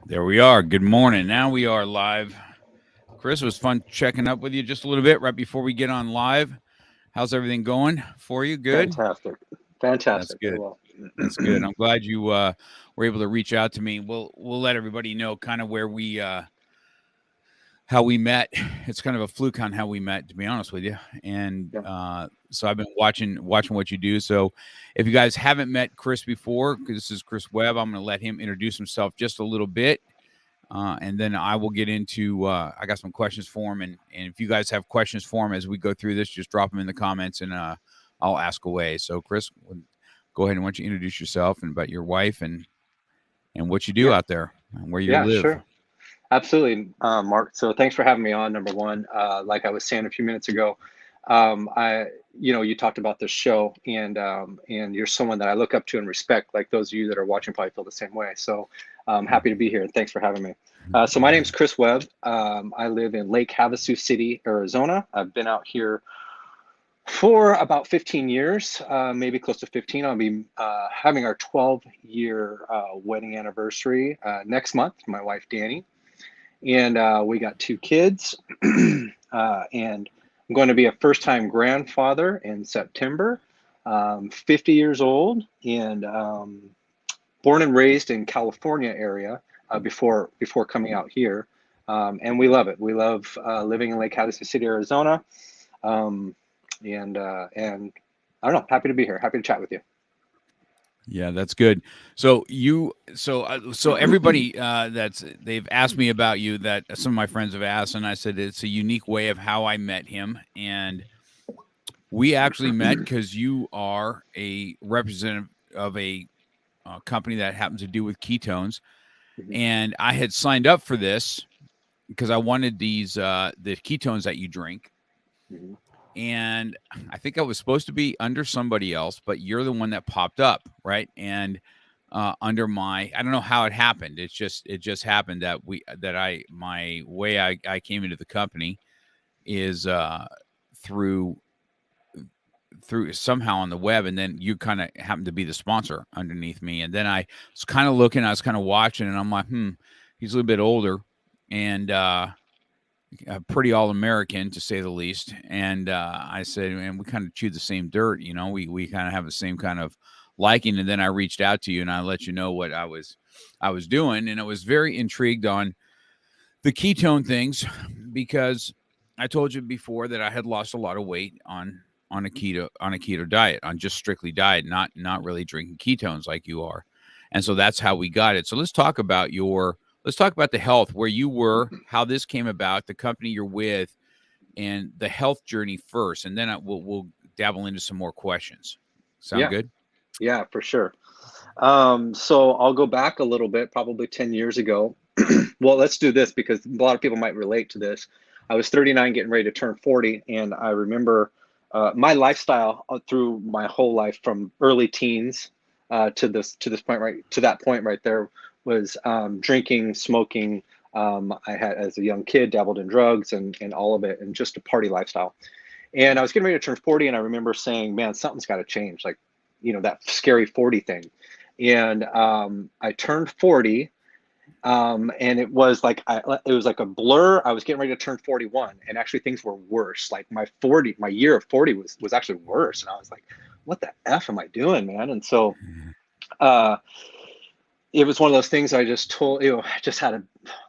There we are. Good morning. Now we are live. Chris, it was fun checking up with you just a little bit right before we get on live. How's everything going for you? Good? Fantastic. That's Fantastic. Very good. well. That's good. I'm glad you were able to reach out to me. We'll let everybody know kind of where we how we met. It's kind of a fluke on how we met, to be honest with you. And Yeah. so I've been watching what you do. So if you guys haven't met Chris before, because this is Chris Webb, I'm going to let him introduce himself just a little bit. And then I will get into. I got some questions for him, and if you guys have questions for him as we go through this, just drop them in the comments, and I'll ask away. So, Chris, go ahead and why don't you introduce yourself and about your wife and what you do Yeah. out there and where you Yeah, live. sure. Absolutely, Mark. So thanks for having me on. Number one, like I was saying a few minutes ago, you talked about this show, and you're someone that I look up to and respect. Like those of you that are watching probably feel the same way. So I'm happy to be here, and thanks for having me. So my name's Chris Webb. I live in Lake Havasu City, Arizona. I've been out here for about 15 years, maybe close to 15. I'll be having our 12-year wedding anniversary next month, my wife, Danny. And we got two kids. And I'm going to be a first-time grandfather in September, 50 years old, and born and raised in California area before coming out here. And we love it. We love living in Lake Havasu City, Arizona. Um, and I don't know, happy to be here. Happy to chat with you. Yeah, that's good. So everybody that's they've asked me about you. That some of my friends have asked, and I said it's a unique way of how I met him, and we actually met because you are a representative of a company that happens to do with ketones, Mhm, and I had signed up for this because I wanted the ketones that you drink, mhm. and I think I was supposed to be under somebody else, but you're the one that popped up, right? And under my, I don't know how it happened. It just happened that my way I came into the company is through through somehow on the web, and then you kind of happened to be the sponsor underneath me, and then I was kind of looking, I was kind of watching, and I'm like, he's a little bit older, and pretty all American to say the least. And I said, and we kind of chewed the same dirt, we kind of have the same kind of liking. And then I reached out to you and I let you know what I was doing, and I was very intrigued on the ketone things because I told you before that I had lost a lot of weight on a keto diet, on just strictly diet, not really drinking ketones like you are. And so that's how we got it. So let's talk about the health, where you were, how this came about, the company you're with, and the health journey first, and then we'll dabble into some more questions. Sound Yeah, good? yeah, for sure. So I'll go back a little bit, probably 10 years ago. Well, let's do this because a lot of people might relate to this. I was 39, getting ready to turn 40, and I remember my lifestyle through my whole life, from early teens to this point, right to that point right there, was drinking, smoking. I had, as a young kid, dabbled in drugs and all of it, and just a party lifestyle. And I was getting ready to turn 40, and I remember saying, "Man, something's got to change." Like, that scary 40 thing. And I turned 40, and it was like a blur. I was getting ready to turn 41, and actually things were worse. Like my year of 40 was actually worse, and I was like, "What the f am I doing, man?" And so uh, it was one of those things. I just told you, I just had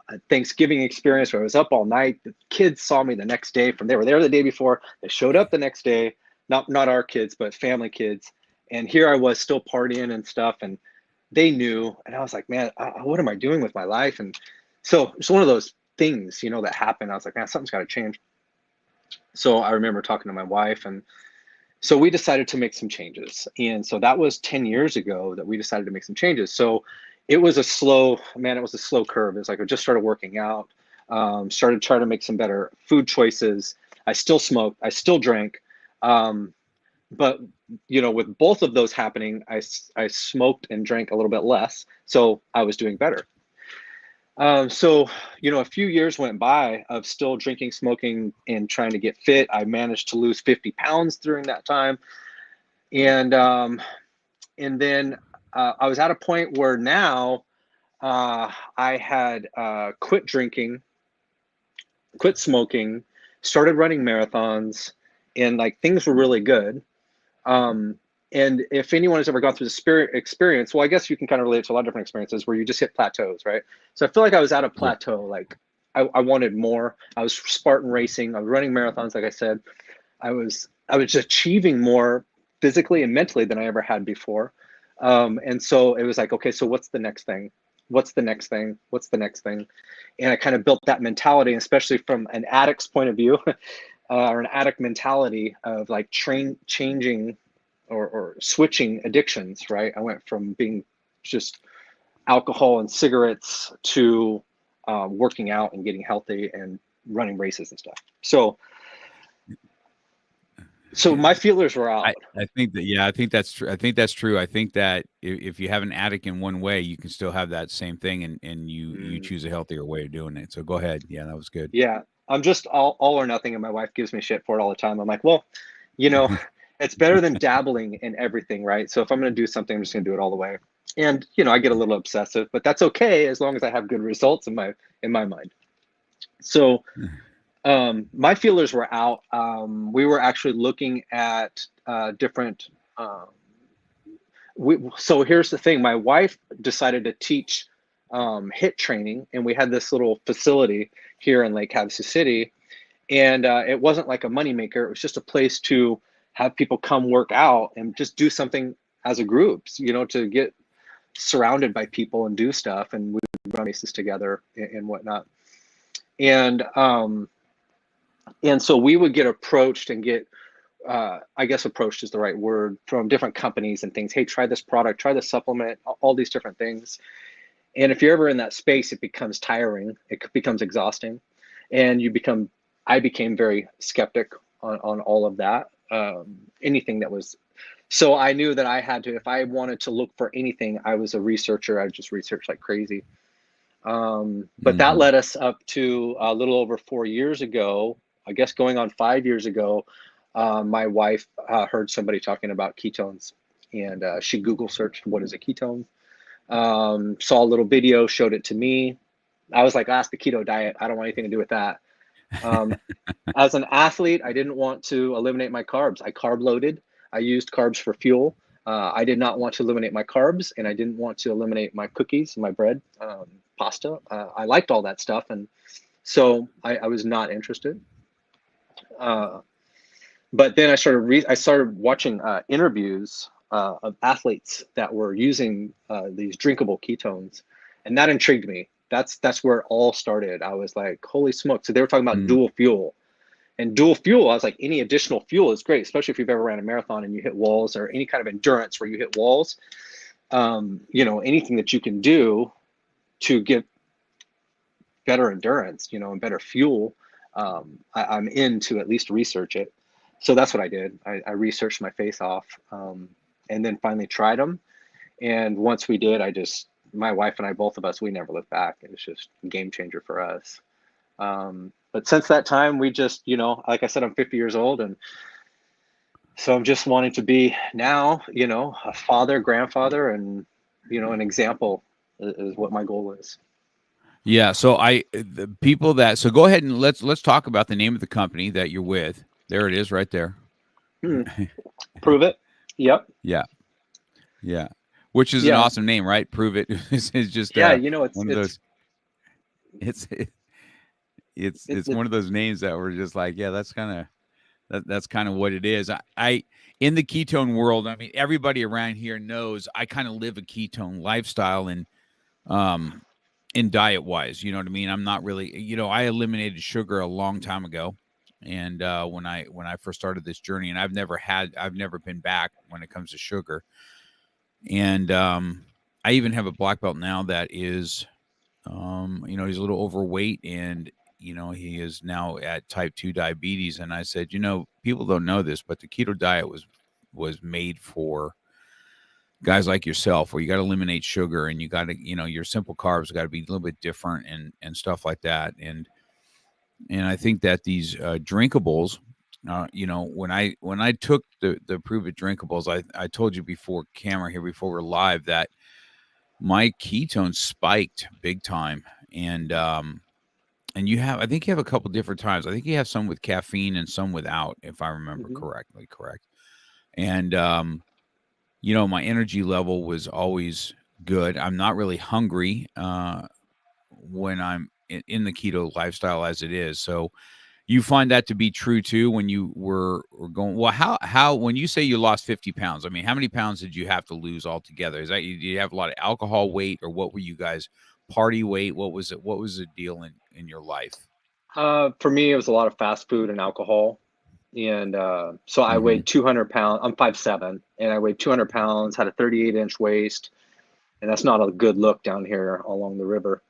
a Thanksgiving experience where I was up all night. The kids saw me the next day. From they were there the day before. They showed up the next day. Not our kids, but family kids. And here I was still partying and stuff. And they knew. And I was like, man, what am I doing with my life? And so it's one of those things, that happened. I was like, man, something's got to change. So I remember talking to my wife, and so we decided to make some changes. And so that was 10 years ago that we decided to make some changes. So it was a slow curve. It's like I just started working out, started trying to make some better food choices. I still smoked, I still drank. But, with both of those happening, I smoked and drank a little bit less. So I was doing better. So, a few years went by of still drinking, smoking, and trying to get fit. I managed to lose 50 pounds during that time. And then I was at a point where now I had quit drinking, quit smoking, started running marathons, and like things were really good. Um, and if anyone has ever gone through the spirit experience, well, I guess you can kind of relate to a lot of different experiences where you just hit plateaus, right? So I feel like I was at a Yeah. plateau. Like I wanted more. I was Spartan racing. I was running marathons, like I said. I was achieving more physically and mentally than I ever had before. And so it was like, okay, so what's the next thing? What's the next thing? What's the next thing? And I kind of built that mentality, especially from an addict's point of view, or an addict mentality of like changing or switching addictions, right? I went from being just alcohol and cigarettes to working out and getting healthy and running races and stuff. So my feelers were out. I think that, yeah, I think that's true. I think that's true. I think that if you have an addict in one way, you can still have that same thing, and you Mm, choose a healthier way of doing it. So go ahead. Yeah, that was good. yeah, I'm just all or nothing, and my wife gives me shit for it all the time. I'm like, well, you know, it's better than dabbling in everything, right? So if I'm going to do something, I'm just going to do it all the way. And I get a little obsessive, but that's okay as long as I have good results in my mind. So my feelers were out. We were actually looking at different. So here's the thing: my wife decided to teach HIT training, and we had this little facility here in Lake Havasu City, and it wasn't like a moneymaker. It was just a place to have people come work out and just do something as a group, to get surrounded by people and do stuff, and we would run races together and whatnot. And so we would get approached and get, I guess approached is the right word, from different companies and things. Hey, try this product, try this supplement, all these different things. And if you're ever in that space, it becomes tiring. It becomes exhausting, and I became very skeptic on all of that. Anything that was, so I knew that I had to, if I wanted to look for anything, I was a researcher. I just researched like crazy. But that Mhm. led us up to a little over 4 years ago, I guess going on 5 years ago. My wife heard somebody talking about ketones, and she Google searched what is a ketone. Saw a little video, showed it to me. I was like, ask the keto diet. I don't want anything to do with that. Um, as an athlete, I didn't want to eliminate my carbs. I carb loaded. I used carbs for fuel. I did not want to eliminate my carbs, and I didn't want to eliminate my cookies, my bread, pasta. I liked all that stuff, and so I was not interested. Uh, but then I started watching interviews of athletes that were using these drinkable ketones, and that intrigued me. That's where it all started. I was like, holy smoke! So they were talking about Mm. dual fuel, and dual fuel. I was like, any additional fuel is great, especially if you've ever ran a marathon and you hit walls, or any kind of endurance where you hit walls. Anything that you can do to get better endurance, and better fuel. I'm in to at least research it. So that's what I did. I researched my face off, and then finally tried them. And once we did, my wife and I, both of us, we never looked back. It was just a game changer for us. But since that time, we just, like I said, I'm 50 years old. And so I'm just wanting to be now, a father, grandfather, and, an example is what my goal is. Yeah. So the people that, so go ahead and let's talk about the name of the company that you're with. There it is, right there. Hmm. Prüvit. Yep. Yeah. Yeah. Which is an Yeah. awesome name, right? Prüvit. It's just Yeah. one of those. It's it's It's one of those names that were just like, yeah, that's kind of what it is. I in the ketone world, I mean, everybody around here knows I kind of live a ketone lifestyle, and um in diet wise, you know what I mean? I'm not really, I eliminated sugar a long time ago. And when I first started this journey, and I've never been back when it comes to sugar. And I even have a black belt now that is he's a little overweight, and he is now at type 2 diabetes. And I said, people don't know this, but the keto diet was made for guys like yourself, where you got to eliminate sugar, and you got to, your simple carbs got to be a little bit different, and stuff like that. And I think that these drinkables, when I took the Prüvit drinkables, I told you before camera here, before we're live, that my ketones spiked big time. And you have, I think you have a couple different times. I think you have some with caffeine and some without, if I remember Hmm. correctly. Correct. And my energy level was always good. I'm not really hungry when I'm in the keto lifestyle as it is. So you find that to be true too when you were going. Well, how when you say you lost 50 pounds, I mean, how many pounds did you have to lose altogether? Is that you, do you have a lot of alcohol weight, or what were you guys party weight? What was it? What was the deal in your life? For me, it was a lot of fast food and alcohol. And so I Hmm. weighed 200 pounds. I'm 5'7", and I weighed 200 pounds, had a 38-inch waist, and that's not a good look down here along the river.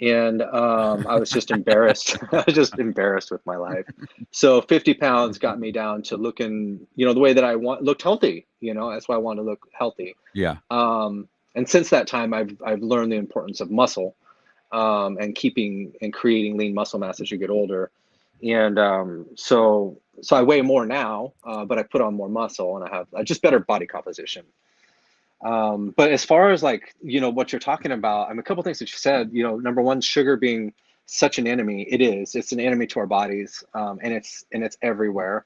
And I was just embarrassed. I was just embarrassed with my life. So 50 pounds got me down to looking, the way that looked healthy. That's why I wanted to look healthy. Yeah. And since that time, I've learned the importance of muscle, and keeping and creating lean muscle mass as you get older. And so I weigh more now, but I put on more muscle and I have just better body composition. But as far as like, what you're talking about, I mean, a couple things that you said, number one, sugar being such an enemy. It's an enemy to our bodies. And it's everywhere.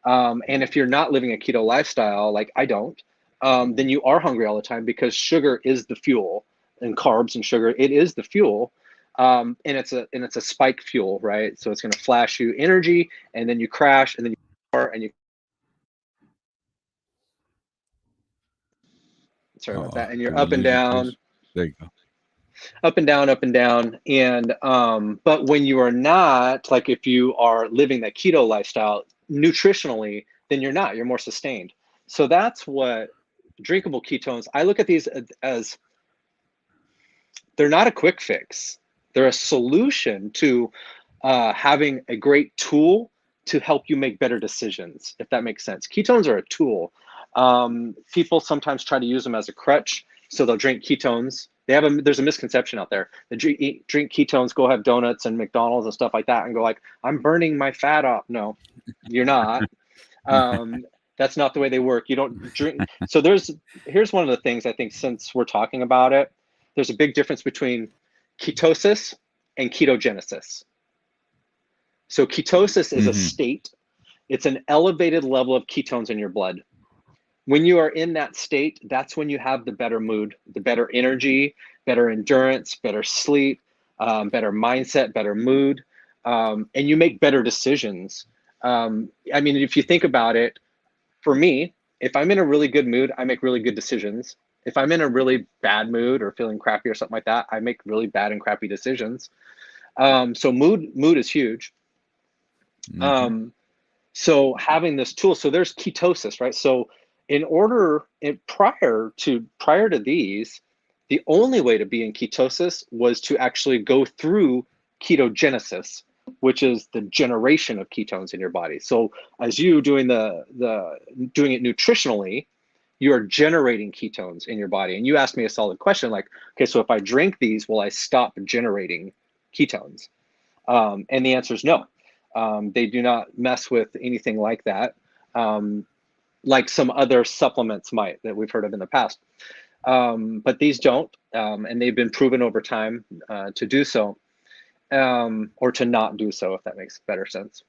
And if you're not living a keto lifestyle, like I don't, then you are hungry all the time because sugar is the fuel, and carbs and sugar, it is the fuel. And it's a spike fuel, right? So it's going to flash you energy, and then you crash, and then you sorry about Oh, that, and did you're we up and lose you, down, Chris? There you go. up and down, up and down. And but when you are not, like if you are living that keto lifestyle nutritionally, then you're more sustained. So that's what drinkable ketones, I look at these as they're not a quick fix. They're a solution to having a great tool to help you make better decisions, if that makes sense. Ketones are a tool. People sometimes try to use them as a crutch, so they'll drink ketones. There's a misconception out there. They drink ketones, go have donuts and McDonald's and stuff like that, and go like, I'm burning my fat off. No, you're not. That's not the way they work. You don't drink. So here's one of the things I think, since we're talking about it, there's a big difference between ketosis and ketogenesis. So ketosis is a Hmm. state. It's an elevated level of ketones in your blood. When you are in that state, that's when you have the better mood, the better energy, better endurance, better sleep, better mindset, better mood, and you make better decisions. I mean, if you think about it, for me, if I'm in a really good mood, I make really good decisions. If I'm in a really bad mood or feeling crappy or something like that, I make really bad and crappy decisions. So mood is huge. Hmm. Um, so having this tool, so there's ketosis, right? So prior to these, the only way to be in ketosis was to actually go through ketogenesis, which is the generation of ketones in your body. So as you doing it nutritionally, you are generating ketones in your body. And you asked me a solid question, like, okay, so if I drink these, will I stop generating ketones? And the answer is no. They do not mess with anything like that, um, like some other supplements might that we've heard of in the past. But these don't, and they've been proven over time to do so, or to not do so, if that makes better sense.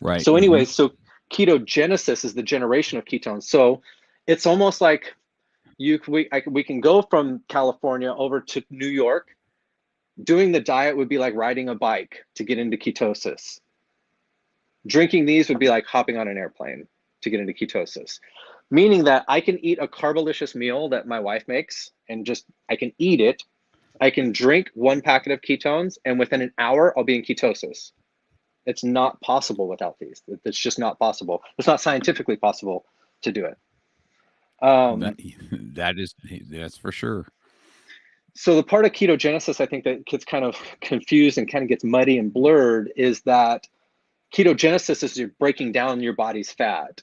Right. So, Hmm. anyways, so ketogenesis is the generation of ketones. So it's almost like we can go from California over to New York. Doing the diet would be like riding a bike to get into ketosis. Drinking these would be like hopping on an airplane to get into ketosis, meaning that I can eat a carbolicious meal that my wife makes and just I can eat it. I can drink one packet of ketones, and within an hour, I'll be in ketosis. It's not possible without these. It's just not possible. It's not scientifically possible to do it. That Um, that is that's for sure. so the part of ketogenesis I think that gets kind of confused and kind of gets muddy and blurred is that ketogenesis is you're breaking down your body's fat,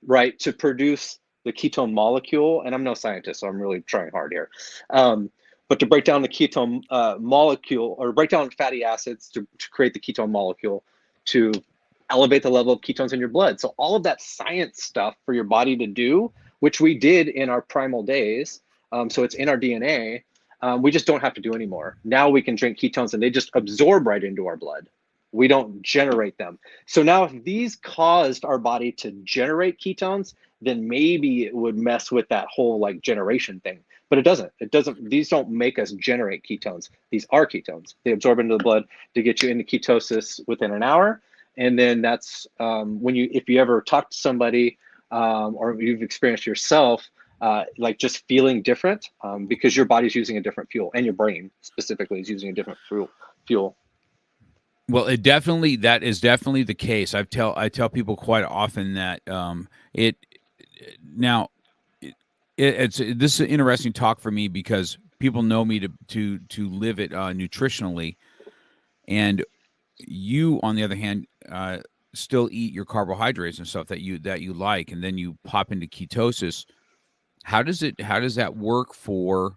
right, to produce the ketone molecule. And I'm no scientist, so I'm really trying hard here. But to break down the ketone molecule, or break down fatty acids to create the ketone molecule, to elevate the level of ketones in your blood. So all of that science stuff for your body to do, which we did in our primal days, So it's in our DNA. We just don't have to do anymore. Now we can drink ketones and they just absorb right into our blood. We don't generate them. So now if these caused our body to generate ketones, then maybe it would mess with that whole like generation thing. But it doesn't. It doesn't. These don't make us generate ketones. These are ketones. They absorb into the blood to get you into ketosis within an hour. And then that's when if you ever talk to somebody or you've experienced yourself, like just feeling different because your body's using a different fuel and your brain specifically is using a different fuel. Well, that is definitely the case. I tell people quite often that it now it's this is an interesting talk for me because people know me to live it nutritionally, and you on the other hand still eat your carbohydrates and stuff that you like, and then you pop into ketosis. How does that work for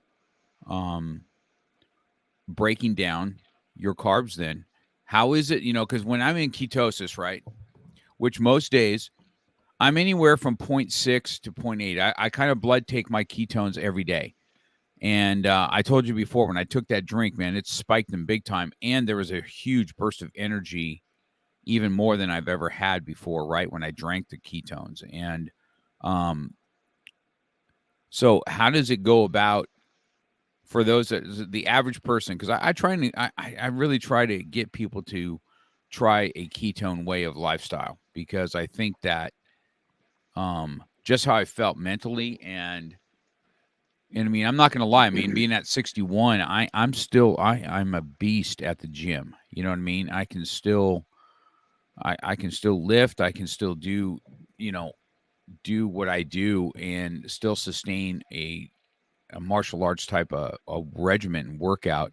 breaking down your carbs then? How is it, because when I'm in ketosis, right, which most days I'm anywhere from 0.6 to 0.8. I kind of blood take my ketones every day. And I told you before, when I took that drink, man, it spiked them big time. And there was a huge burst of energy, even more than I've ever had before, right, when I drank the ketones. And so how does it go about for the average person? Because I really try to get people to try a ketone way of lifestyle, because I think that just how I felt mentally, and I mean, I'm not going to lie. I mean, being at 61, I'm a beast at the gym. You know what I mean? I can still lift. I can still do what I do and still sustain a martial arts type of a regimen and workout.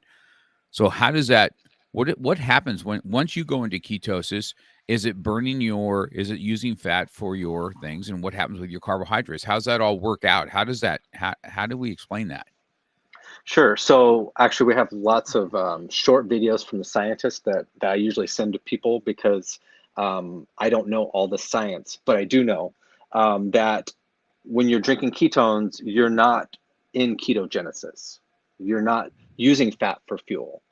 So how does that, what happens once you go into ketosis? Is it is it using fat for your things? And what happens with your carbohydrates? How's that all work out? How do we explain that? Sure. So actually, we have lots of short videos from the scientists that I usually send to people because I don't know all the science, but I do know that when you're drinking ketones, you're not in ketogenesis. You're not using fat for fuel.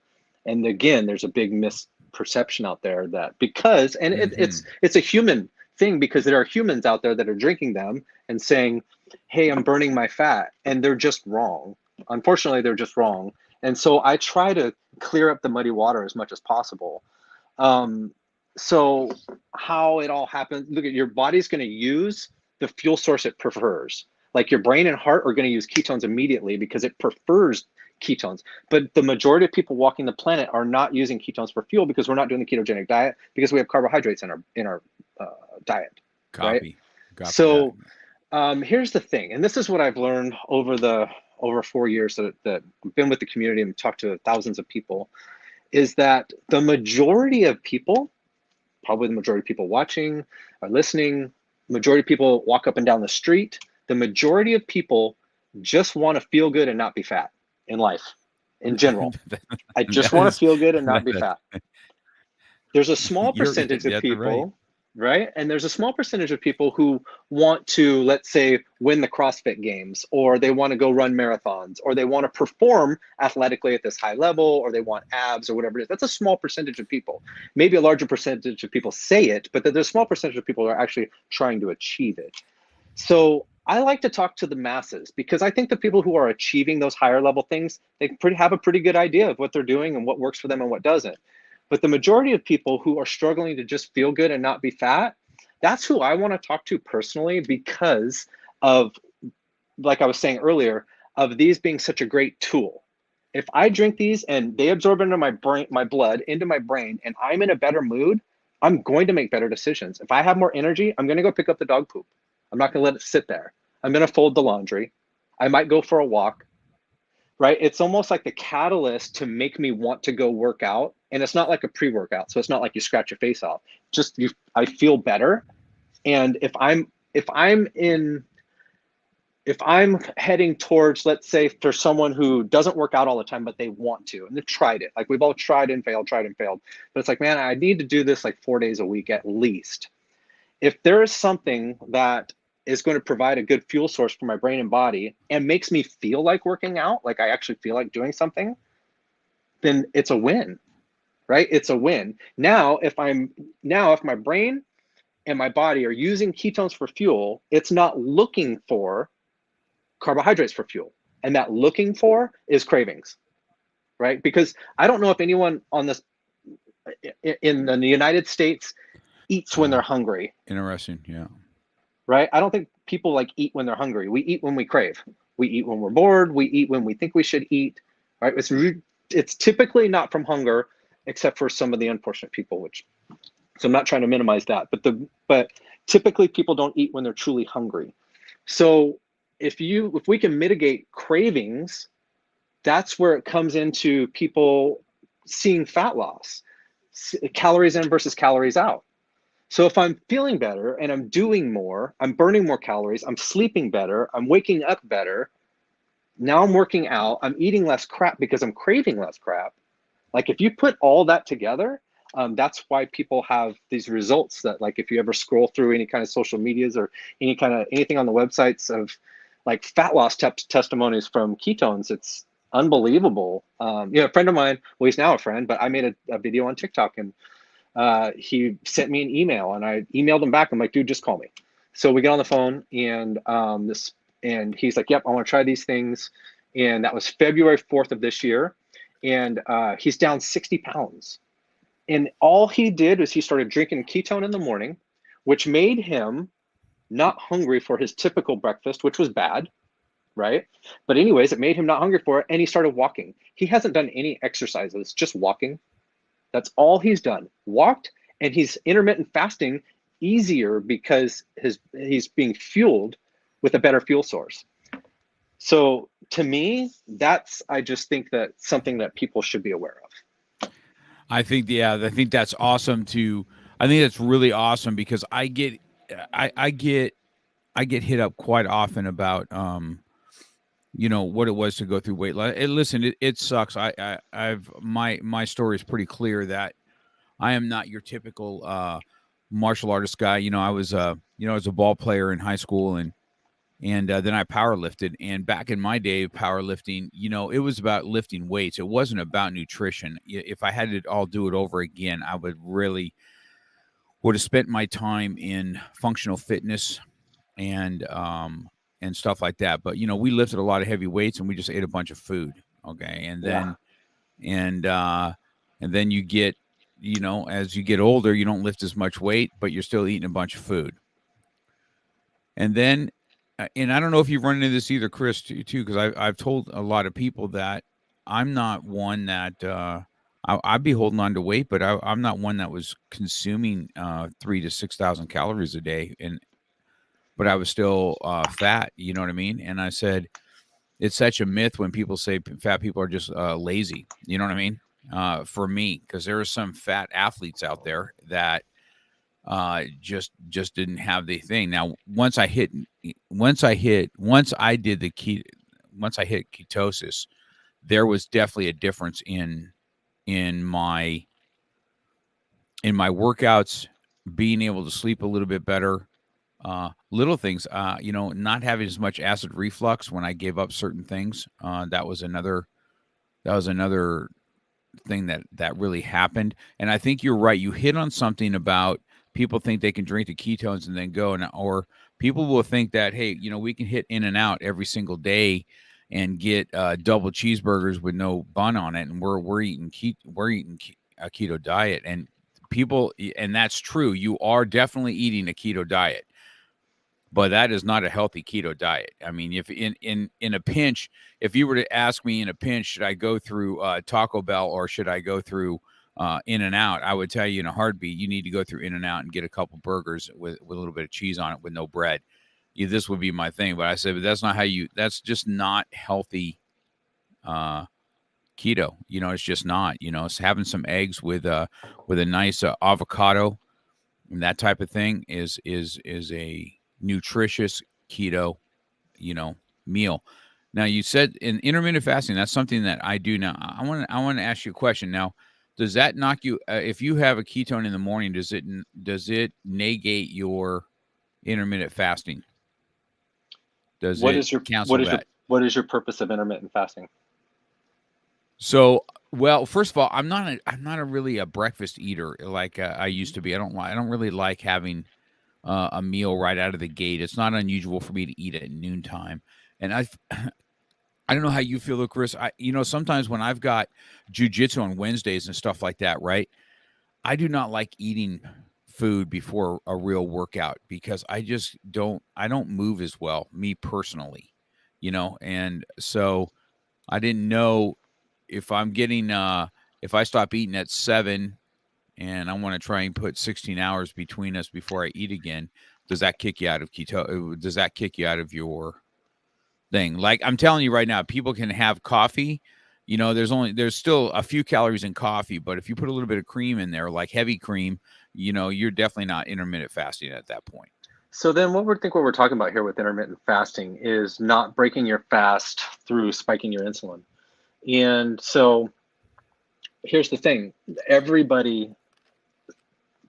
And again, there's a big misperception out there that it's a human thing, because there are humans out there that are drinking them and saying, hey, I'm burning my fat, and they're just wrong. Unfortunately, they're just wrong. And so I try to clear up the muddy water as much as possible. So how it all happens, look, at your body's going to use the fuel source it prefers. Like your brain and heart are going to use ketones immediately because it prefers ketones. But the majority of people walking the planet are not using ketones for fuel because we're not doing the ketogenic diet, because we have carbohydrates in our diet. Copy. Right? So here's the thing, and this is what I've learned over 4 years that I've been with the community and talked to thousands of people, is that the majority of people, probably the majority of people watching or listening, majority of people walk up and down the street, the majority of people just want to feel good and not be fat in life in general. I just want to feel good and not be fat. There's a small percentage of people, right? And there's a small percentage of people who want to, let's say, win the CrossFit games, or they want to go run marathons, or they want to perform athletically at this high level, or they want abs or whatever it is. That's a small percentage of people. Maybe a larger percentage of people say it, but there's a small percentage of people who are actually trying to achieve it. So I like to talk to the masses, because I think the people who are achieving those higher level things, they have a pretty good idea of what they're doing and what works for them and what doesn't. But the majority of people who are struggling to just feel good and not be fat, that's who I want to talk to personally, because of, like I was saying earlier, of these being such a great tool. If I drink these and they absorb into my brain, my blood, into my brain, and I'm in a better mood, I'm going to make better decisions. If I have more energy, I'm going to go pick up the dog poop. I'm not going to let it sit there. I'm going to fold the laundry. I might go for a walk, right? It's almost like the catalyst to make me want to go work out. And it's not like a pre-workout. So it's not like you scratch your face off. Just I feel better. And if I'm heading towards, let's say, for someone who doesn't work out all the time, but they want to, and they've tried it. Like we've all tried and failed. But it's like, man, I need to do this like 4 days a week at least. If there is something that is going to provide a good fuel source for my brain and body and makes me feel like working out, like I actually feel like doing something, then it's a win, right? It's a win. Now, if my brain and my body are using ketones for fuel, it's not looking for carbohydrates for fuel. And that looking for is cravings, right? Because I don't know if anyone on this in the United States eats when they're hungry. Interesting. Yeah. Right? I don't think people like eat when they're hungry. We eat when we crave. We eat when we're bored. We eat when we think we should eat. Right? It's typically not from hunger, except for some of the unfortunate people. So I'm not trying to minimize that, but typically people don't eat when they're truly hungry. So if we can mitigate cravings, that's where it comes into people seeing fat loss, calories in versus calories out. So if I'm feeling better and I'm doing more, I'm burning more calories, I'm sleeping better, I'm waking up better, now I'm working out, I'm eating less crap because I'm craving less crap. Like if you put all that together, that's why people have these results that, like, if you ever scroll through any kind of social medias or anything on the websites of like fat loss testimonies from ketones, it's unbelievable. A friend of mine, well, he's now a friend, but I made a video on TikTok, and he sent me an email, and I emailed him back. I'm like, dude, just call me. So we get on the phone, and he's like, yep, I want to try these things. And that was February 4th of this year. And he's down 60 pounds. And all he did was he started drinking ketone in the morning, which made him not hungry for his typical breakfast, which was bad, right? But anyways, it made him not hungry for it. And he started walking. He hasn't done any exercises, just walking. That's all he's done, walked, and he's intermittent fasting easier because he's being fueled with a better fuel source. So to me, I just think that something that people should be aware of. I think that's awesome I think that's really awesome because I get hit up quite often about what it was to go through weight loss. Listen, it sucks. My story is pretty clear that I am not your typical martial artist guy. I was I was a ball player in high school, and then I power lifted. And back in my day, powerlifting, it was about lifting weights. It wasn't about nutrition. If I had to all do it over again, I would have spent my time in functional fitness and stuff like that. But we lifted a lot of heavy weights, and we just ate a bunch of food. Okay, and then and then you get, as you get older, you don't lift as much weight, but you're still eating a bunch of food. And then, and I don't know if you've run into this either, Chris, too, because I've told a lot of people that I'm not one that I'd be holding on to weight, but I'm not one that was consuming 3,000 to 6,000 calories a day, but I was still fat. You know what I mean? And I said, it's such a myth when people say fat people are just lazy. You know what I mean? For me, because there are some fat athletes out there that just didn't have the thing. Now, once I hit ketosis, there was definitely a difference in my workouts, being able to sleep a little bit better, little things, not having as much acid reflux when I gave up certain things. That was another thing that really happened. And I think you're right. You hit on something about people think they can drink the ketones and then go, or people will think that, hey, we can hit In-N-Out every single day and get double cheeseburgers with no bun on it, and we're eating a keto diet. And that's true. You are definitely eating a keto diet, but that is not a healthy keto diet. I mean, if in a pinch, if you were to ask me in a pinch, should I go through Taco Bell or should I go through In-N-Out, I would tell you in a heartbeat, you need to go through In-N-Out and get a couple burgers with a little bit of cheese on it with no bread. This would be my thing. But I said, but that's just not healthy keto. It's just not. It's having some eggs with a nice avocado and that type of thing is a nutritious keto, meal. Now, you said in intermittent fasting, that's something that I do now. I want to ask you a question now. Does that knock you? If you have a ketone in the morning, does it negate your intermittent fasting? Does What it is your cancel that? what is your purpose of intermittent fasting? So, well, first of all, I'm not a really a breakfast eater like I used to be. I don't really like having a meal right out of the gate. It's not unusual for me to eat at noontime, and I don't know how you feel, though, Chris. Sometimes when I've got jujitsu on Wednesdays and stuff like that, right? I do not like eating food before a real workout because I don't move as well, me personally, and so I didn't know if I'm getting if I stop eating at 7 and I want to try and put 16 hours between us before I eat again, does that kick you out of keto? Does that kick you out of your thing? Like I'm telling you right now, people can have coffee. There's still a few calories in coffee, but if you put a little bit of cream in there, like heavy cream, you're definitely not intermittent fasting at that point. So then what we're talking about here with intermittent fasting is not breaking your fast through spiking your insulin. And so here's the thing. Everybody,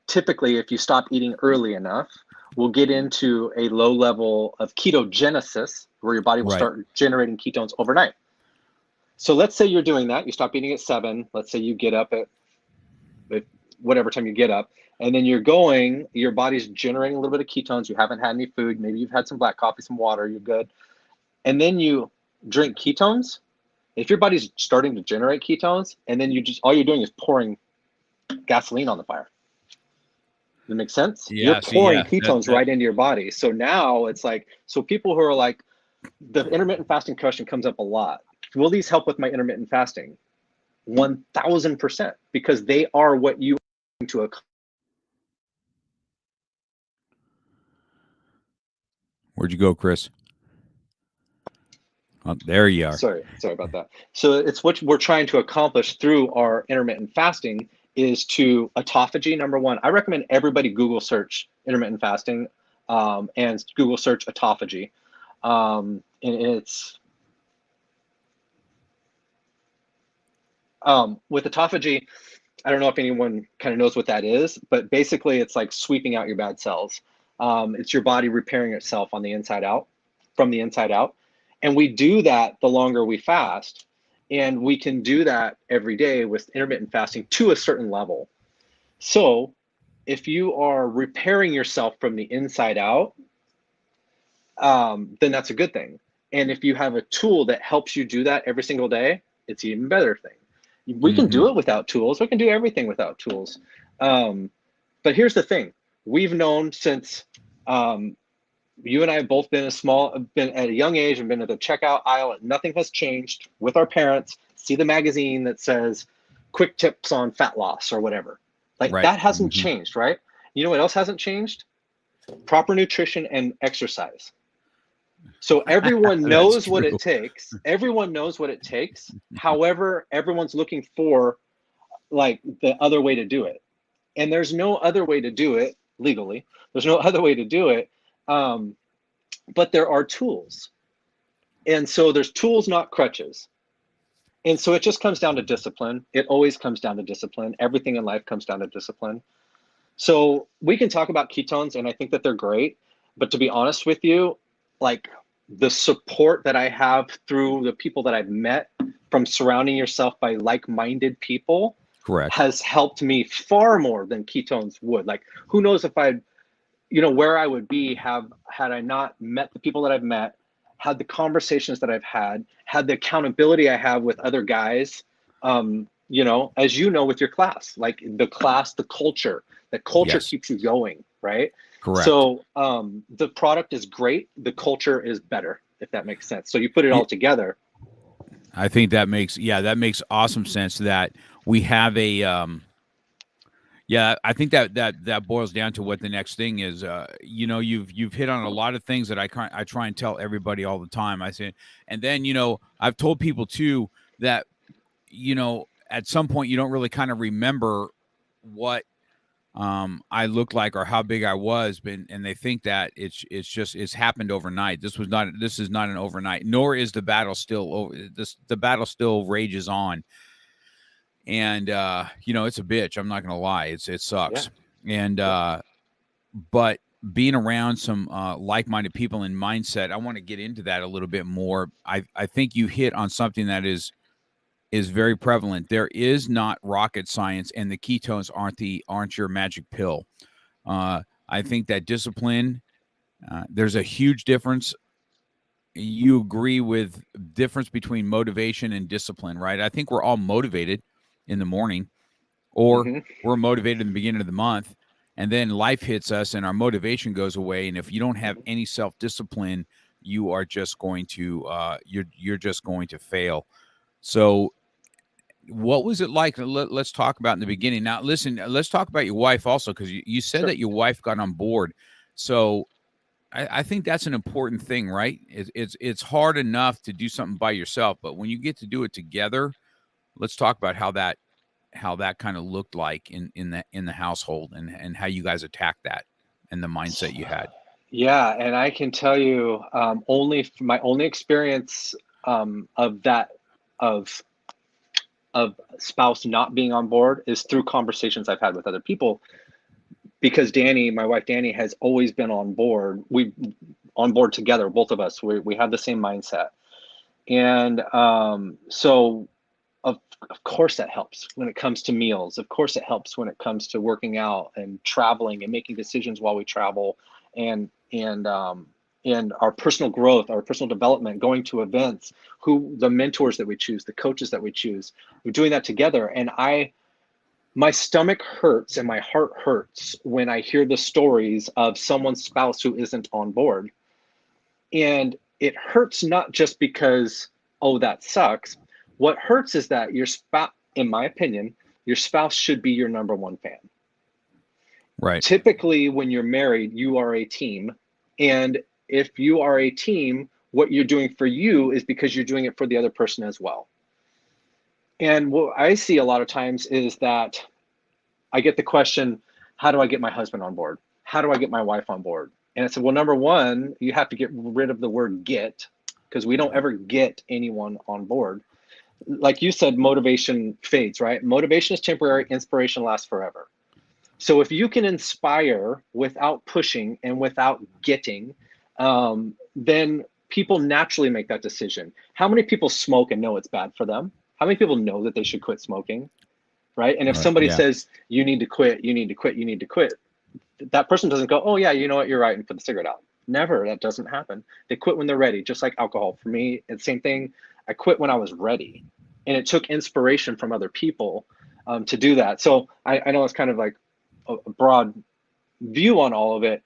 typically, if you stop eating early enough, will get into a low level of ketogenesis where your body will Right. start generating ketones overnight. So let's say you're doing that. You stop eating at 7. Let's say you get up at whatever time you get up, and then your body's generating a little bit of ketones. You haven't had any food. Maybe you've had some black coffee, some water. You're good. And then you drink ketones. If your body's starting to generate ketones, and then all you're doing is pouring gasoline on the fire. Does that make sense? You're Yeah. See, pouring yeah. ketones right into your body. So now it's like, so people who are like, the intermittent fasting question comes up a lot. Will these help with my intermittent fasting? 1000%, because they are what you are to accomplish. Where'd you go, Chris? Oh, there you are. Sorry about that. So it's what we're trying to accomplish through our intermittent fasting is to autophagy. Number one, I recommend everybody Google search intermittent fasting and Google search autophagy. And it's with autophagy, I don't know if anyone kind of knows what that is, but basically it's like sweeping out your bad cells. It's your body repairing itself on the inside out, from the inside out. And we do that the longer we fast. And we can do that every day with intermittent fasting to a certain level. So if you are repairing yourself from the inside out, then that's a good thing. And if you have a tool that helps you do that every single day, it's an even better thing. We can do it without tools. We can do everything without tools. But here's the thing. We've known since you and I have both been at a young age and been at the checkout aisle. And nothing has changed with our parents. See the magazine that says quick tips on fat loss or whatever. Like Right. that hasn't changed, right? You know what else hasn't changed? Proper nutrition and exercise. So everyone knows what it takes. Everyone knows what it takes. However, everyone's looking for like the other way to do it. And there's no other way to do it legally. There's no other way to do it. But there are tools. And so there's tools, not crutches. And so it just comes down to discipline. It always comes down to discipline. Everything in life comes down to discipline. So we can talk about ketones, and I think that they're great. But to be honest with you, like the support that I have through the people that I've met from surrounding yourself by like-minded people Correct. has helped me far more than ketones would. Like, who knows if I'd, where I would be had I not met the people that I've met, had the conversations that I've had the accountability I have with other guys, as you know, with your class, like the culture Yes. keeps you going, right? Correct. So the product is great. The culture is better, if that makes sense. So you put it all together. I think that makes awesome sense that we have a I think that boils down to what the next thing is. You've hit on a lot of things that I try and tell everybody all the time. I say, and then I've told people too that at some point you don't really kind of remember what I looked like or how big I was, and they think that it's happened overnight. This is not an overnight, nor is the battle still over. The battle still rages on. And it's a bitch. I'm not gonna lie. It sucks. Yeah. And but being around some like-minded people in mindset, I want to get into that a little bit more. I think you hit on something that is very prevalent. There is not rocket science, and the ketones aren't your magic pill. I think that discipline, there's a huge difference. You agree with difference between motivation and discipline, right? I think we're all motivated in the morning, or Mm-hmm. we're motivated in the beginning of the month, and then life hits us and our motivation goes away. And if you don't have any self-discipline, you are just going to you're just going to fail. So what was it like? Let's talk about in the beginning. Now, listen, let's talk about your wife also, because you said Sure. that your wife got on board. So I think that's an important thing, right? It's hard enough to do something by yourself, but when you get to do it together, let's talk about how that kind of looked like in the household, and how you guys attacked that and the mindset you had. Yeah, and I can tell you, my only experience of that of spouse not being on board is through conversations I've had with other people, because Danny, my wife Danny, has always been on board. We on board together, both of us. We have the same mindset, and so of course that helps when it comes to meals. Of course it helps when it comes to working out and traveling and making decisions while we travel, and and our personal growth, our personal development, going to events, who the mentors that we choose, the coaches that we choose. We're doing that together, and my stomach hurts and my heart hurts when I hear the stories of someone's spouse who isn't on board. And it hurts not just because, oh, that sucks. What hurts is that your spouse, in my opinion, your spouse should be your number one fan. Right. Typically, when you're married, you are a team. And if you are a team, what you're doing for you is because you're doing it for the other person as well. And what I see a lot of times is that I get the question, how do I get my husband on board? How do I get my wife on board? And I said, well, number one, you have to get rid of the word get, because we don't ever get anyone on board. Like you said, motivation fades, right? Motivation is temporary, inspiration lasts forever. So if you can inspire without pushing and without getting, then people naturally make that decision. How many people smoke and know it's bad for them? How many people know that they should quit smoking? Right. And if Right. somebody Yeah. says, you need to quit, you need to quit, you need to quit, that person doesn't go, oh, yeah, you know what, you're right, and put the cigarette out. Never. That doesn't happen. They quit when they're ready, just like alcohol. For me, it's the same thing. I quit when I was ready. And it took inspiration from other people to do that. So I know it's kind of like a broad view on all of it,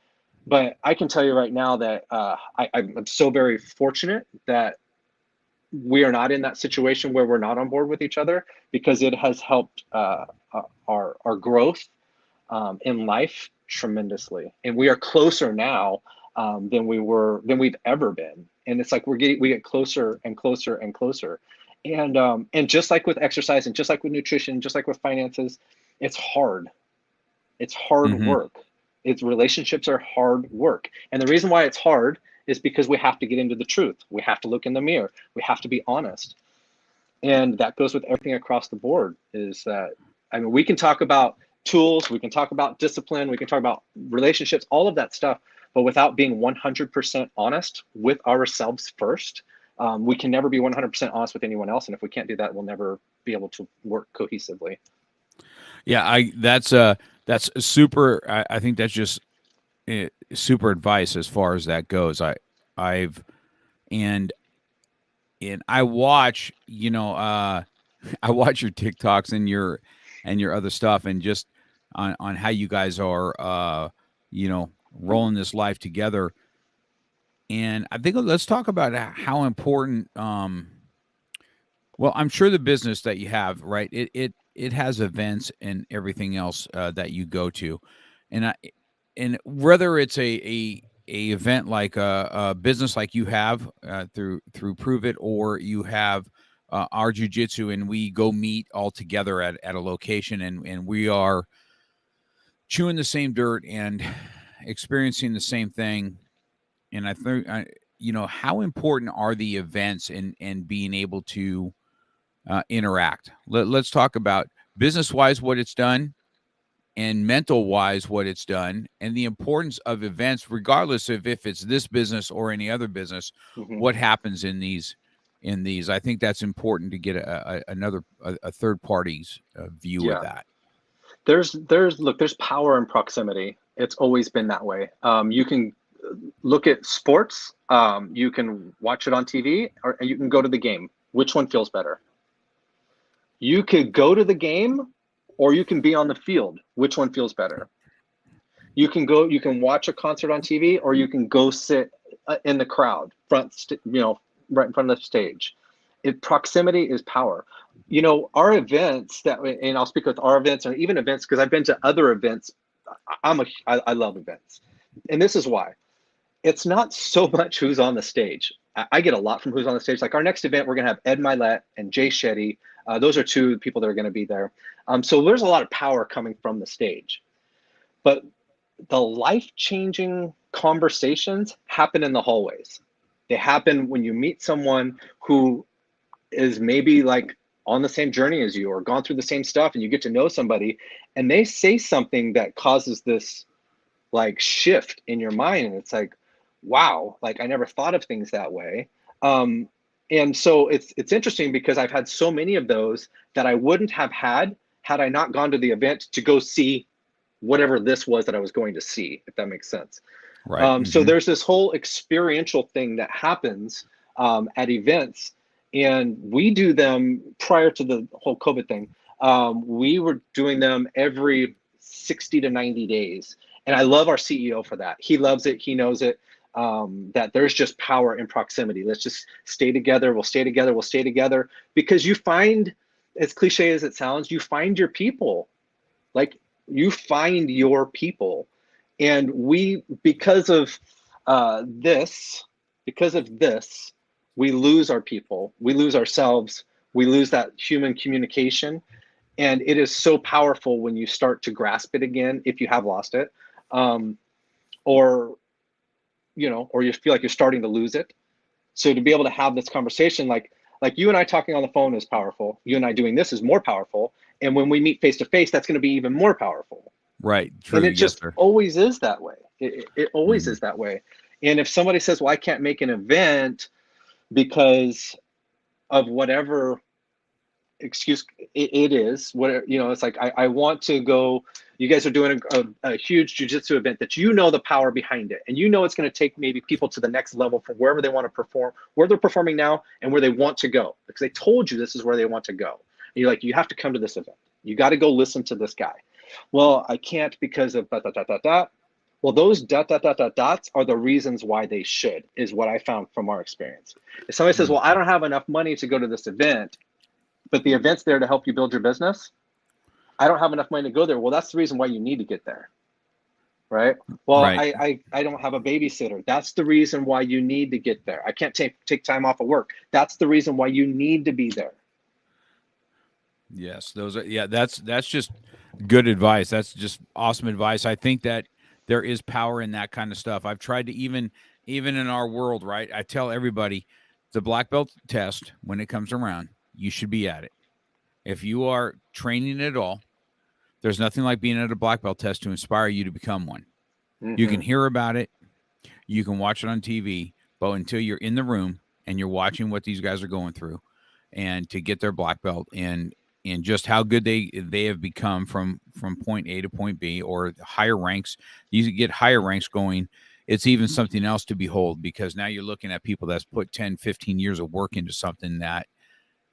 but I can tell you right now that I'm so very fortunate that we are not in that situation where we're not on board with each other, because it has helped our growth in life tremendously, and we are closer now than we've ever been. And it's like we get closer and closer and closer, and just like with exercise, and just like with nutrition, just like with finances, it's hard. It's hard Hmm. work. It's relationships are hard work. And the reason why it's hard is because we have to get into the truth. We have to look in the mirror. We have to be honest. And that goes with everything across the board. Is that, I mean, we can talk about tools, we can talk about discipline, we can talk about relationships, all of that stuff, but without being 100% honest with ourselves first, we can never be 100% honest with anyone else. And if we can't do that, we'll never be able to work cohesively. Yeah. That's super. I think that's just super advice as far as that goes. I've and I watch, I watch your TikToks and your other stuff, and just on how you guys are, rolling this life together. And I think let's talk about how important. Well, I'm sure the business that you have, right? It has events and everything else that you go to, and and whether it's a event like a business like you have through Prüvit, or you have our jujitsu, and we go meet all together at a location, and we are chewing the same dirt and experiencing the same thing. And I think how important are the events and being able to interact. Let's talk about business wise what it's done, and mental wise what it's done, and the importance of events, regardless of if it's this business or any other business, Mhm. what happens in these. I think that's important to get a third party's view of Yeah. that. There's power in proximity. It's always been that way. You can look at sports. You can watch it on TV, or you can go to the game. Which one feels better? You could go to the game, or you can be on the field. Which one feels better? You can watch a concert on TV, or you can go sit in the crowd, right in front of the stage. Proximity is power. Our events and I'll speak with our events or even events because I've been to other events. I love events, and this is why. It's not so much who's on the stage. I get a lot from who's on the stage. Like our next event, we're going to have Ed Milet and Jay Shetty. Those are two people that are going to be there. So there's a lot of power coming from the stage. But the life-changing conversations happen in the hallways. They happen when you meet someone who is maybe like on the same journey as you or gone through the same stuff, and you get to know somebody and they say something that causes this like shift in your mind. And it's like, wow, like I never thought of things that way. And so it's interesting because I've had so many of those that I wouldn't have had I not gone to the event to go see whatever this was that I was going to see, if that makes sense. Right. So there's this whole experiential thing that happens at events, and we do them prior to the whole COVID thing. We were doing them every 60 to 90 days. And I love our CEO for that. He loves it. He knows it, that there's just power in proximity. Let's just stay together. We'll stay together. We'll stay together. Because you find, as cliche as it sounds, you find your people. Like you find your people. And because of this, we lose our people. We lose ourselves. We lose that human communication. And it is so powerful when you start to grasp it again, if you have lost it, or you feel like you're starting to lose it. So to be able to have this conversation, like you and I talking on the phone is powerful. You and I doing this is more powerful. And when we meet face to face, that's going to be even more powerful. Right. True. And it Yes, just sir. always is that way. It always is that way. And if somebody says, well, I can't make an event because of whatever excuse it is, what it's like, I want to go. You guys are doing a huge jiu-jitsu event that the power behind it, and it's going to take maybe people to the next level from wherever they want to perform, where they're performing now and where they want to go, because they told you this is where they want to go. And you're like, you have to come to this event. You got to go listen to this guy. Well, I can't because of dot, dot, dot, dot, dot. Well, those dot, dot, dot, dot, dots are the reasons why they should, is what I found from our experience. If somebody says, well, I don't have enough money to go to this event, but the event's there to help you build your business, I don't have enough money to go there. Well, that's the reason why you need to get there. Right? Well, Right. I don't have a babysitter. That's the reason why you need to get there. I can't take time off of work. That's the reason why you need to be there. Yes, that's just good advice. That's just awesome advice. I think that there is power in that kind of stuff. I've tried to even in our world, right? I tell everybody the black belt test when it comes around, you should be at it. If you are training at all, there's nothing like being at a black belt test to inspire you to become one. You can hear about it, you can watch it on TV, but until you're in the room and you're watching what these guys are going through, and to get their black belt and just how good they have become from point A to point B or higher ranks. You get higher ranks going. It's even something else to behold, because now you're looking at people that's put 10, 15 years of work into something that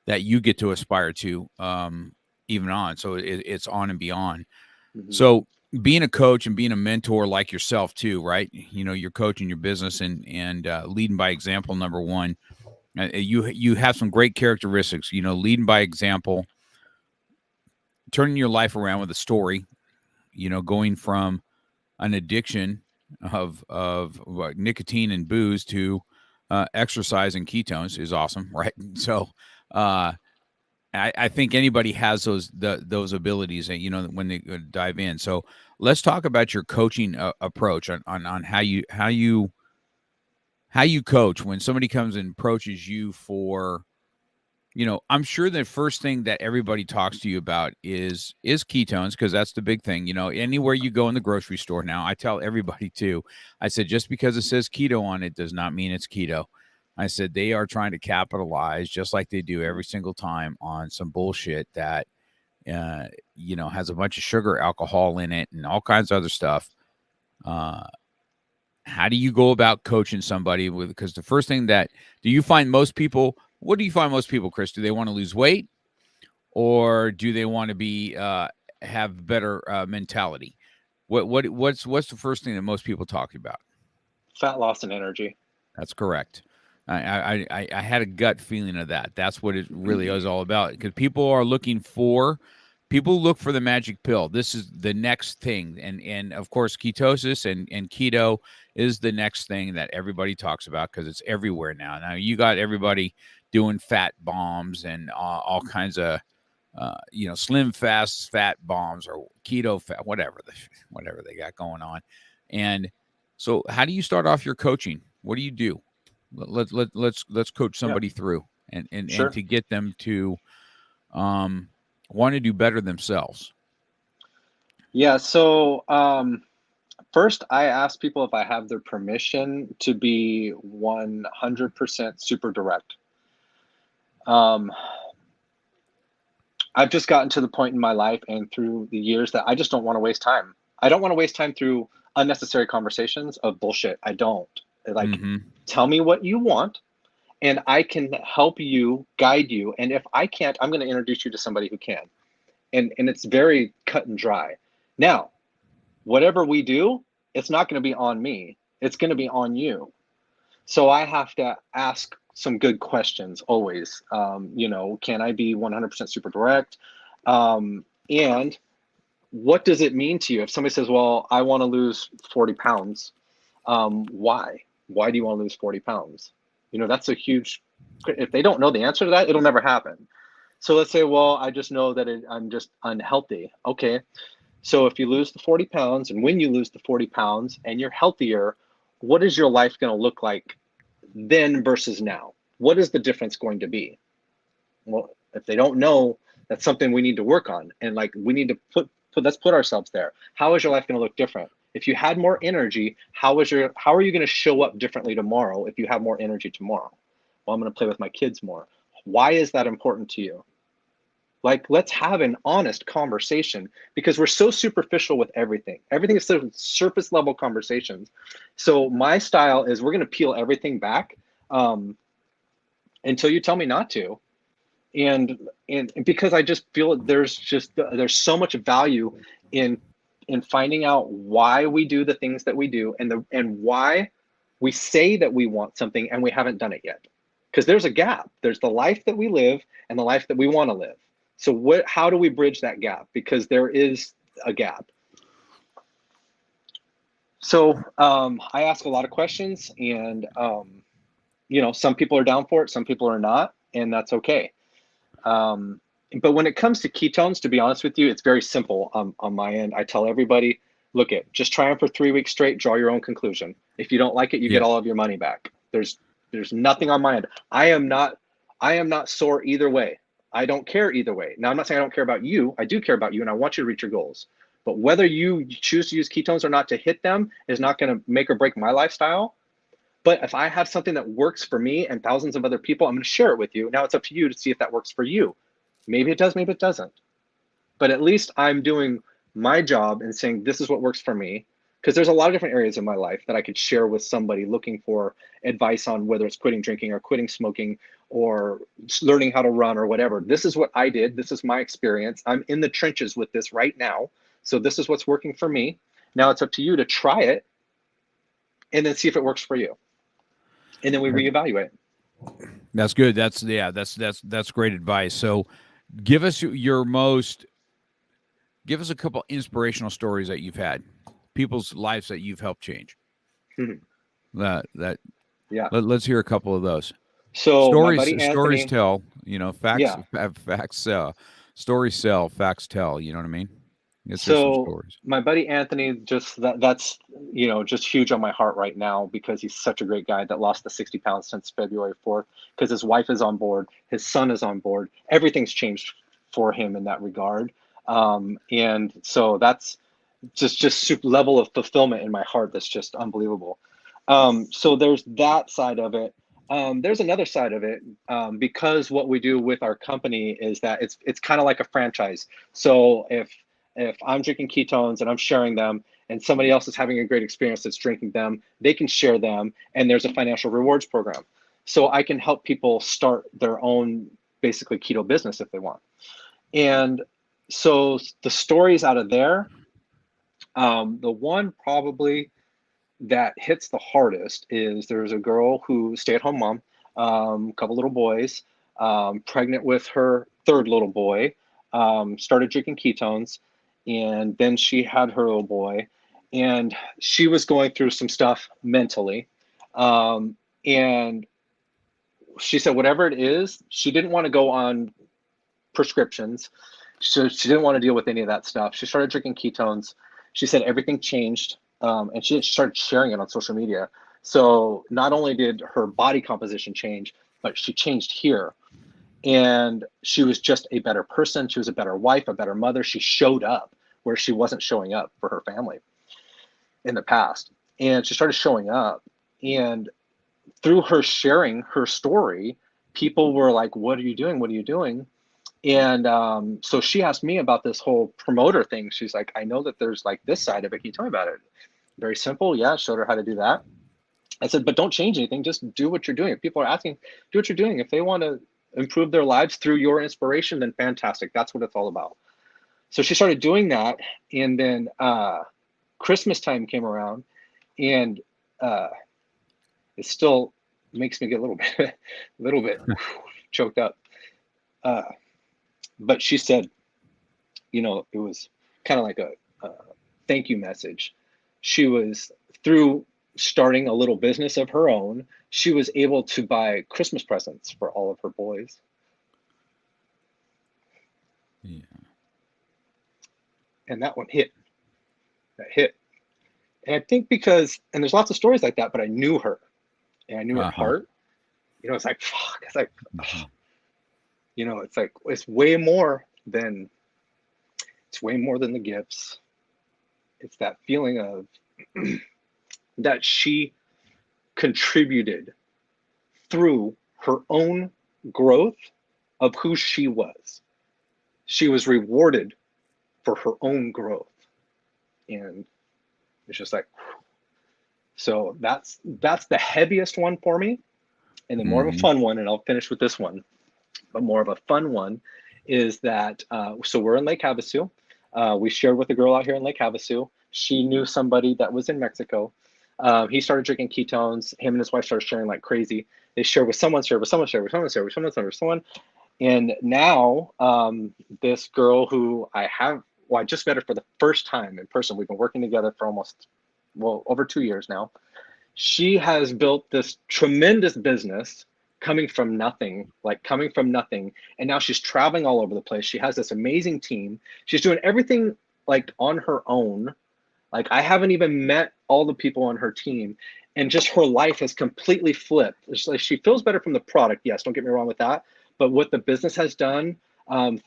you get to aspire to, even on. So it's on and beyond. So being a coach and being a mentor like yourself too, right? You're coaching your business and leading by example. Number one, you have some great characteristics. Leading by example, turning your life around with a story. Going from an addiction of nicotine and booze to exercise and ketones is awesome, right? So I think anybody has those abilities that, when they dive in. So let's talk about your coaching approach on how you coach when somebody comes and approaches you for I'm sure the first thing that everybody talks to you about is ketones, because that's the big thing. Anywhere you go in the grocery store now, I tell everybody too. I said, just because it says keto on it does not mean it's keto. I said they are trying to capitalize, just like they do every single time, on some bullshit that has a bunch of sugar, alcohol in it, and all kinds of other stuff. How do you go about coaching somebody with? Because the first thing that do you find most people? What do you find most people, Chris? Do they want to lose weight, or do they want to be have better mentality? What's the first thing that most people talk about? Fat loss and energy. That's correct. I had a gut feeling of that. That's what it really is all about. Because people look for the magic pill. This is the next thing, and of course, ketosis and keto is the next thing that everybody talks about, because it's everywhere now. Now you got everybody doing fat bombs and all kinds of slim fast fat bombs or keto fat, whatever they got going on. And so, how do you start off your coaching? What do you do? Let's coach somebody through and to get them to want to do better themselves. Yeah. So first, I ask people if I have their permission to be 100% super direct. I've just gotten to the point in my life and through the years that I just don't want to waste time. I don't want to waste time through unnecessary conversations of bullshit. I don't. Like, tell me what you want, and I can help you, guide you. And if I can't, I'm going to introduce you to somebody who can. And it's very cut and dry. Now, whatever we do, it's not going to be on me. It's going to be on you. So I have to ask some good questions always. Can I be 100% super direct? And what does it mean to you? If somebody says, well, I want to lose 40 pounds, why? Why do you want to lose 40 pounds? That's a huge, if they don't know the answer to that, it'll never happen. So let's say, well, I just know that I'm just unhealthy. Okay. So if you lose the 40 pounds, and when you lose the 40 pounds and you're healthier, what is your life going to look like then versus now? What is the difference going to be? Well, if they don't know, that's something we need to work on. And we need to let's put ourselves there. How is your life going to look different? If you had more energy, how are you going to show up differently tomorrow if you have more energy tomorrow? Well, I'm going to play with my kids more. Why is that important to you? Let's have an honest conversation, because we're so superficial with everything. Everything is surface level conversations. So my style is we're going to peel everything back until you tell me not to. And because I just feel there's so much value in finding out why we do the things that we do, and why we say that we want something and we haven't done it yet. Because there's a gap. There's the life that we live and the life that we want to live. So how do we bridge that gap? Because there is a gap. So I ask a lot of questions, and some people are down for it, some people are not, and that's okay. But when it comes to ketones, to be honest with you, it's very simple on my end. I tell everybody, just try them for 3 weeks straight, draw your own conclusion. If you don't like it, you get all of your money back. There's nothing on my end. I am not sore either way. I don't care either way. Now, I'm not saying I don't care about you. I do care about you, and I want you to reach your goals. But whether you choose to use ketones or not to hit them is not going to make or break my lifestyle. But if I have something that works for me and thousands of other people, I'm going to share it with you. Now it's up to you to see if that works for you. Maybe it does, maybe it doesn't. But at least I'm doing my job and saying this is what works for me. Because there's a lot of different areas in my life that I could share with somebody looking for advice on, whether it's quitting drinking or quitting smoking or learning how to run or whatever. This is what I did. This is my experience. I'm in the trenches with this right now. So this is what's working for me. Now it's up to you to try it and then see if it works for you. And then we reevaluate. That's good. That's great advice. So give us a couple inspirational stories that you've had, people's lives that you've helped change. Let's hear a couple of those. So stories tell, facts sell, stories sell, facts tell. You know what I mean? Let's hear some So stories. my buddy Anthony, just that's just huge on my heart right now because he's such a great guy that lost the 60 pounds since February 4th because his wife is on board, his son is on board, everything's changed for him in that regard. And so that's just super level of fulfillment in my heart that's just unbelievable. So there's that side of it. There's another side of it, because what we do with our company is that it's kind of like a franchise. So if I'm drinking ketones and I'm sharing them, and somebody else is having a great experience that's drinking them, they can share them, and there's a financial rewards program. So I can help people start their own basically keto business if they want. And so the stories out of there, the one probably that hits the hardest is there's a girl who stay-at-home mom, couple little boys, pregnant with her third little boy, started drinking ketones, and then she had her little boy, and she was going through some stuff mentally, and she said whatever it is, she didn't want to go on prescriptions. So she didn't want to deal with any of that stuff. She started drinking ketones. She said everything changed, and she started sharing it on social media. So not only did her body composition change, but she changed here. And she was just a better person. She was a better wife, a better mother. She showed up where she wasn't showing up for her family in the past. And she started showing up. And through her sharing her story, people were like, what are you doing? What are you doing? And so she asked me about this whole promoter thing. She's like, I know that there's like this side of it. Can you tell me about it? Very simple. Yeah, showed her how to do that. I said, but don't change anything. Just do what you're doing. If people are asking, do what you're doing. If they want to improve their lives through your inspiration, then fantastic. That's what it's all about. So she started doing that. And then Christmas time came around, and it still makes me get a little bit choked up. But she said, it was kind of like a thank you message. She was, through starting a little business of her own, she was able to buy Christmas presents for all of her boys. Yeah. And that one hit. That hit. And I think and there's lots of stories like that, but I knew her and I knew her heart. It's like, fuck. It's like, it's like, it's way more than the gifts. It's that feeling of that she contributed through her own growth of who she was. She was rewarded for her own growth. And it's just like, so that's the heaviest one for me. And then more of a fun one, and I'll finish with this one, but more of a fun one is that, so we're in Lake Havasu. We shared with a girl out here in Lake Havasu. She knew somebody that was in Mexico. He started drinking ketones. Him and his wife started sharing like crazy. They shared with someone, and now this girl who I just met her for the first time in person. We've been working together for over 2 years now. She has built this tremendous business coming from nothing. And now she's traveling all over the place. She has this amazing team. She's doing everything like on her own. Like, I haven't even met all the people on her team, and just her life has completely flipped. It's like she feels better from the product. Yes, don't get me wrong with that. But what the business has done,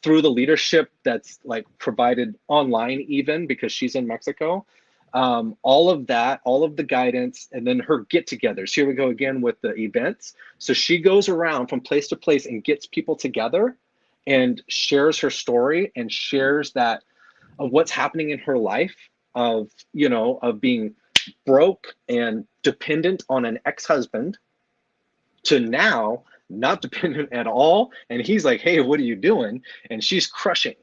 through the leadership that's like provided online, even because she's in Mexico, all of that, all of the guidance, and then her get-togethers. Here we go again with the events. So she goes around from place to place and gets people together and shares her story and shares that of what's happening in her life, of being broke and dependent on an ex-husband to now not dependent at all. And he's like, hey, what are you doing? And she's crushing.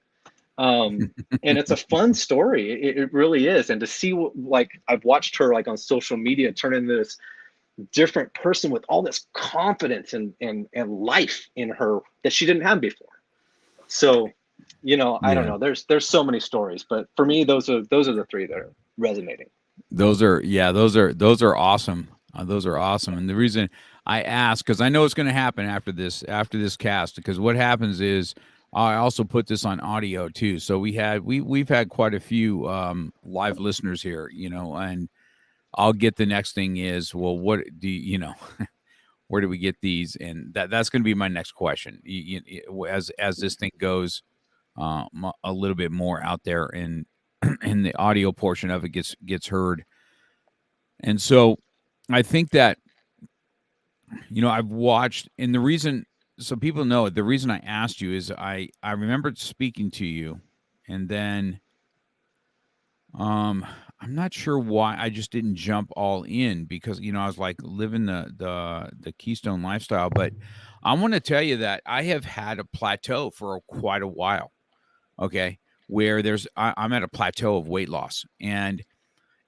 And it's a fun story. It really is. And to see I've watched her like on social media turn into this different person with all this confidence and life in her that she didn't have before. So, I don't know. There's so many stories, but for me, those are the three that are resonating. Those are awesome. Those are awesome. And the reason I ask, because I know it's going to happen after this cast, because what happens is I also put this on audio too. So we've had quite a few live listeners here, and I'll get the next thing is, well, what do where do we get these? And that's going to be my next question. As this thing goes a little bit more out there, and and the audio portion of it gets heard. And so I think that I've watched, and the reason, so people know it, the reason I asked you is I remembered speaking to you, and then I'm not sure why I just didn't jump all in, because I was like living the Keystone lifestyle. But I want to tell you that I have had a plateau for quite a while. Okay, where I'm at a plateau of weight loss, and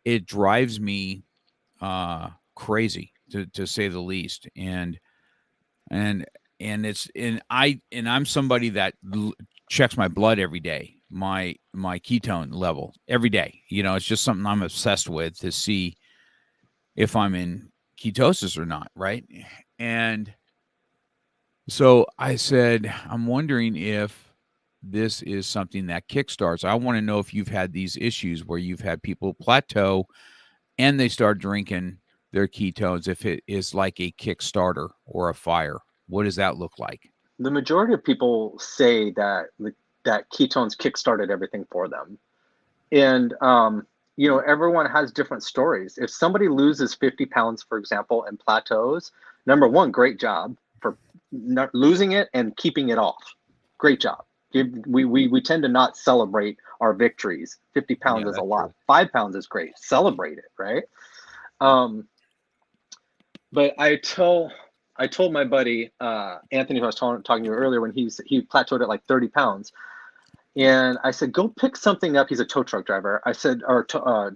it drives me crazy, to say the least. And I'm somebody that checks my blood every day, my ketone level every day. It's just something I'm obsessed with, to see if I'm in ketosis or not, right? And so I said, I'm wondering if this is something that kickstarts. I want to know if you've had these issues where you've had people plateau and they start drinking their ketones, if it is like a Kickstarter or a fire. What does that look like? The majority of people say that ketones kickstarted everything for them. And everyone has different stories. If somebody loses 50 pounds, for example, and plateaus, number one, great job for not losing it and keeping it off. Great job. We tend to not celebrate our victories. 50 pounds Yeah, is a that's lot. true. 5 pounds is great. Celebrate it, right? Um, but I told my buddy Anthony, who I was talking to earlier, when he plateaued at like 30 pounds. And I said, go pick something up. He's a tow truck driver. I said, or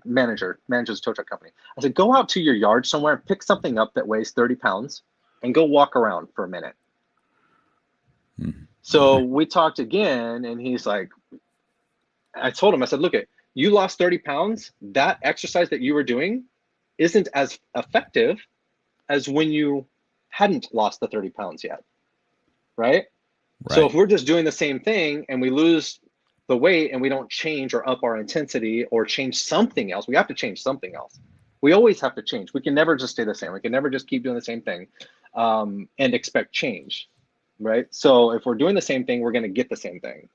manages a tow truck company. I said, go out to your yard somewhere and pick something up that weighs 30 pounds and go walk around for a minute. So we talked again, and he's like, I told him, I said, look, you lost 30 pounds. That exercise that you were doing isn't as effective as when you hadn't lost the 30 pounds yet. Right? So if we're just doing the same thing and we lose the weight and we don't change or up our intensity or change something else, we have to change something else. We always have to change. We can never just stay the same. We can never just keep doing the same thing and expect change, right? So if we're doing the same thing, we're going to get the same thing.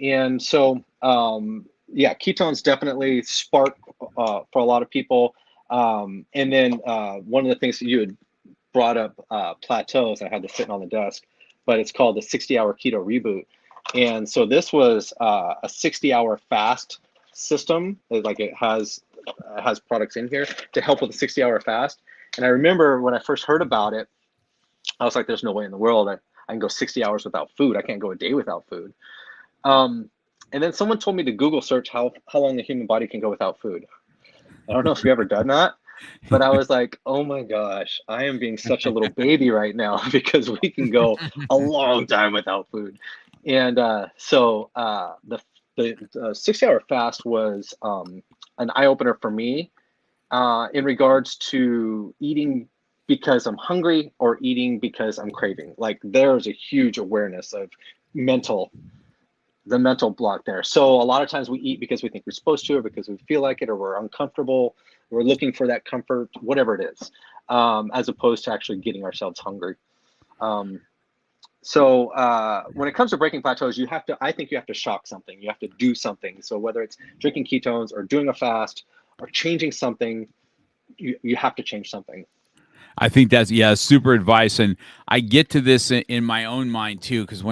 And so, yeah, ketones definitely spark for a lot of people. And then one of the things that you had brought up, plateaus, I had this sitting on the desk, but it's called the 60-hour keto reboot. And so this was a 60-hour fast system. Like it has products in here to help with the 60-hour fast. And I remember when I first heard about it, I was like, there's no way in the world that I can go 60 hours without food. I can't go a day without food. And then someone told me to Google search how long the human body can go without food. I don't know if you've ever done that, but I was like, oh my gosh, I am being such a little baby right now, because we can go a long time without food. And so the 60-hour fast was an eye opener for me in regards to eating because I'm hungry or eating because I'm craving. Like there's a huge awareness of the mental block there. So a lot of times we eat because we think we're supposed to, or because we feel like it, or we're uncomfortable. We're looking for that comfort, whatever it is, as opposed to actually getting ourselves hungry. So when it comes to breaking plateaus, I think you have to shock something. You have to do something. So whether it's drinking ketones or doing a fast or changing something, you have to change something. I think that's super advice, and I get to this in my own mind too, because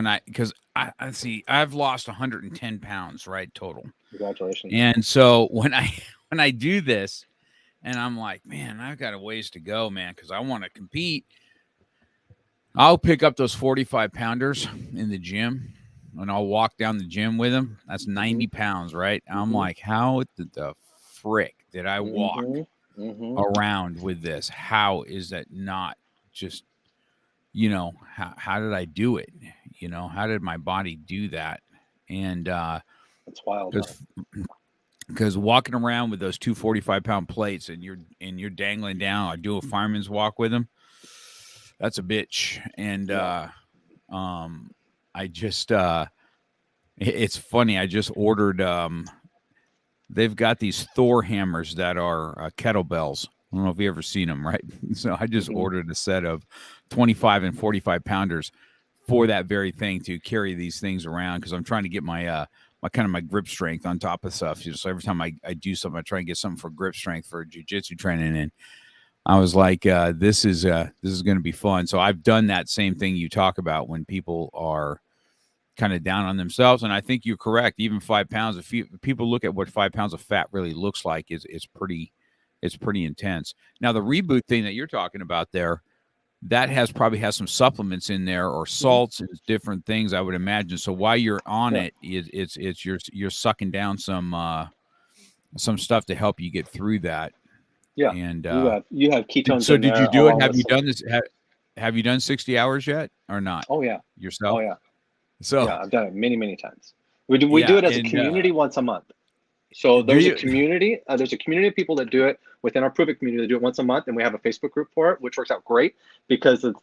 I see I've lost 110 pounds, right, total. Congratulations. And so when I do this, and I'm like, man, I've got a ways to go, man, because I want to compete. I'll pick up those 45 pounders in the gym, and I'll walk down the gym with them. That's 90 pounds, right? I'm like, how the frick did I walk around with this? How is that not just, how did I do it? How did my body do that? And it's wild. Because walking around with those 245-pound plates and you're dangling down, I do a fireman's walk with them. That's a bitch. And I just It's funny. I just ordered. They've got these Thor hammers that are kettlebells. I don't know if you ever seen them, right? So I just Hmm. ordered a set of 25 and 45 pounders for that very thing to carry these things around because I'm trying to get my kind of my grip strength on top of stuff. So every time I do something, I try and get something for grip strength for jujitsu training. And I was like, this is going to be fun. So I've done that same thing you talk about when people are kind of down on themselves. And I think you're correct. Even 5 pounds, if people look at what 5 pounds of fat really looks like, it's pretty intense. Now the reboot thing that you're talking about there, that probably has some supplements in there or Hmm. salts and different things, I would imagine. So while you're on Yeah. it, it's you're sucking down some stuff to help you get through that. Yeah. And You have ketones so in did you there do it? along with some. Have you done 60 hours yet or not Oh yeah. Oh yourself? yeah. So Yeah. I've done it many, many times. We do yeah, it as a and community once a month. So do there's a you? community. There's a community of people that do it within our Prüvit community. They do it once a month, and we have a Facebook group for it, which works out great because it's,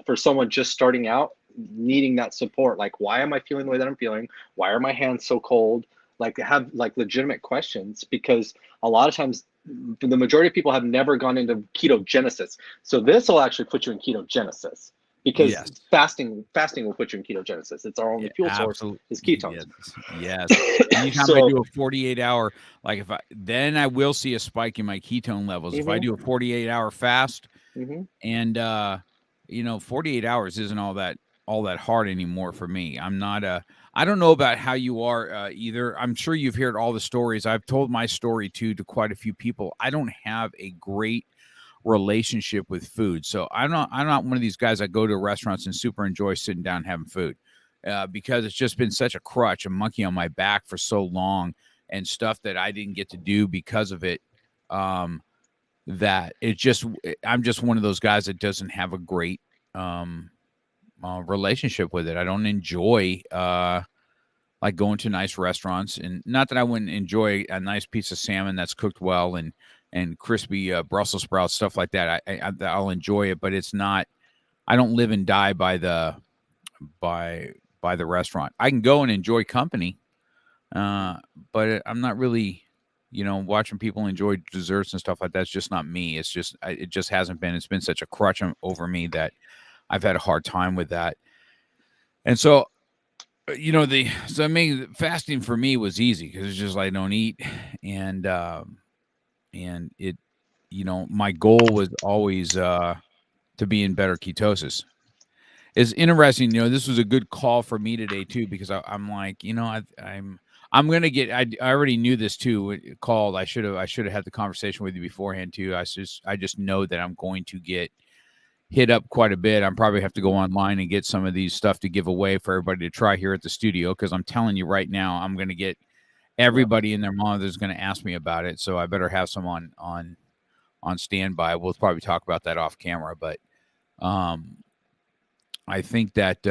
for someone just starting out, needing that support. Like, why am I feeling the way that I'm feeling? Why are my hands so cold? Like, have like legitimate questions because a lot of times the majority of people have never gone into ketogenesis. So this will actually put you in ketogenesis because Yes. fasting will put you in ketogenesis. It's our Yeah, only fuel source absolutely. is Yes. ketones. Yes. Anytime I So. do a 48-hour, like if I then I will see a spike in my ketone levels. If I Mhm. do a 48-hour fast Mhm. and 48 hours isn't all that hard anymore for me. I don't know about how you are either. I'm sure you've heard all the stories. I've told my story too to quite a few people. I don't have a great relationship with food. So I'm not one of these guys that go to restaurants and super enjoy sitting down and having food. Because it's just been such a crutch, a monkey on my back for so long, and stuff that I didn't get to do because of it. Um, that I'm just one of those guys that doesn't have a great um, relationship with it. I don't enjoy like going to nice restaurants, and not that I wouldn't enjoy a nice piece of salmon that's cooked well and crispy Brussels sprouts, stuff like that. I'll enjoy it, but it's not. I don't live and die by by the restaurant. I can go and enjoy company, uh, but I'm not really, watching people enjoy desserts and stuff like that. It's just not me. It just hasn't been. It's been such a crutch over me that I've had a hard time with that. And so, I mean, fasting for me was easy because it's just like I don't eat, and and it, my goal was always to be in better ketosis. It's interesting, this was a good call for me today too because I'm like, I'm gonna get. I already knew this too. When it called, I should have had the conversation with you beforehand too. I just know that I'm going to get hit up quite a bit. I'm probably have to go online and get some of these stuff to give away for everybody to try here at the studio because I'm telling you right now, I'm gonna get Yeah. everybody and their mom that's gonna ask me about it. So I better have some on standby. We'll probably talk about that off camera, but um, I think that.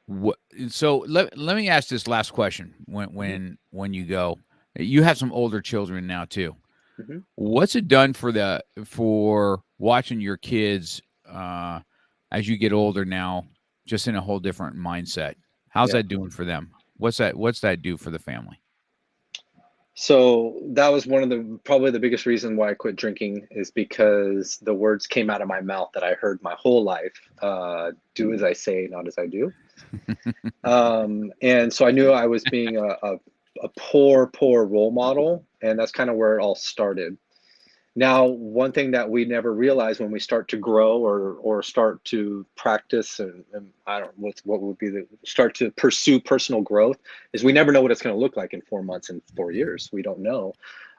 What, so let me ask this last question Mhm. when you go. You have some older children now too. Mhm. What's it done for watching your kids as you get older now, just in a whole different mindset? How's Yeah. that doing for them? What's that do for the family? So that was one of the probably the biggest reason why I quit drinking is because the words came out of my mouth that I heard my whole life. Do as I say, not as I do. And so I knew I was being a poor role model, and that's kind of where it all started. Now, one thing that we never realize when we start to grow or start to practice and I don't know what would be the start to pursue personal growth is we never know what it's going to look like in 4 months and 4 years. We don't know.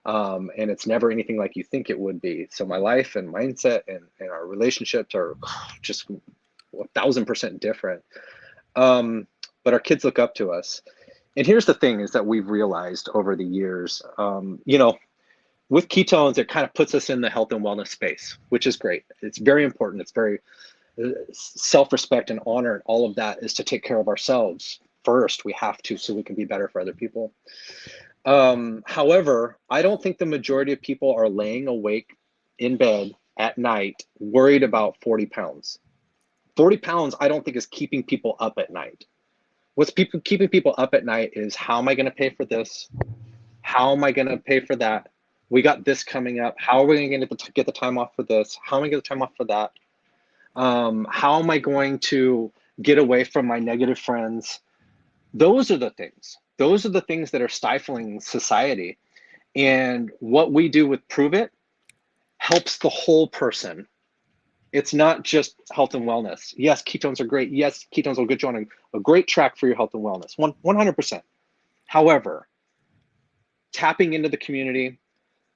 And it's never anything like you think it would be. So my life and mindset and our relationships are just 1,000% different. Um, but our kids look up to us. And here's the thing is that we've realized over the years, with ketones, it kind of puts us in the health and wellness space, which is great. It's very important. It's very self-respect and honor and all of that is to take care of ourselves first. We have to so we can be better for other people. However, I don't think the majority of people are laying awake in bed at night worried about 40 pounds. 40 pounds, I don't think is keeping people up at night. What's keeping people up at night is, how am I going to pay for this? How am I going to pay for that? We got this coming up. How are we going to get the time off for this? How am I going to get the time off for that? How am I going to get away from my negative friends? Those are the things. Those are the things that are stifling society. And what we do with Prüvit helps the whole person. It's not just health and wellness. Yes, ketones are great. Yes, ketones will get you on a great track for your health and wellness, 100%. However, tapping into the community,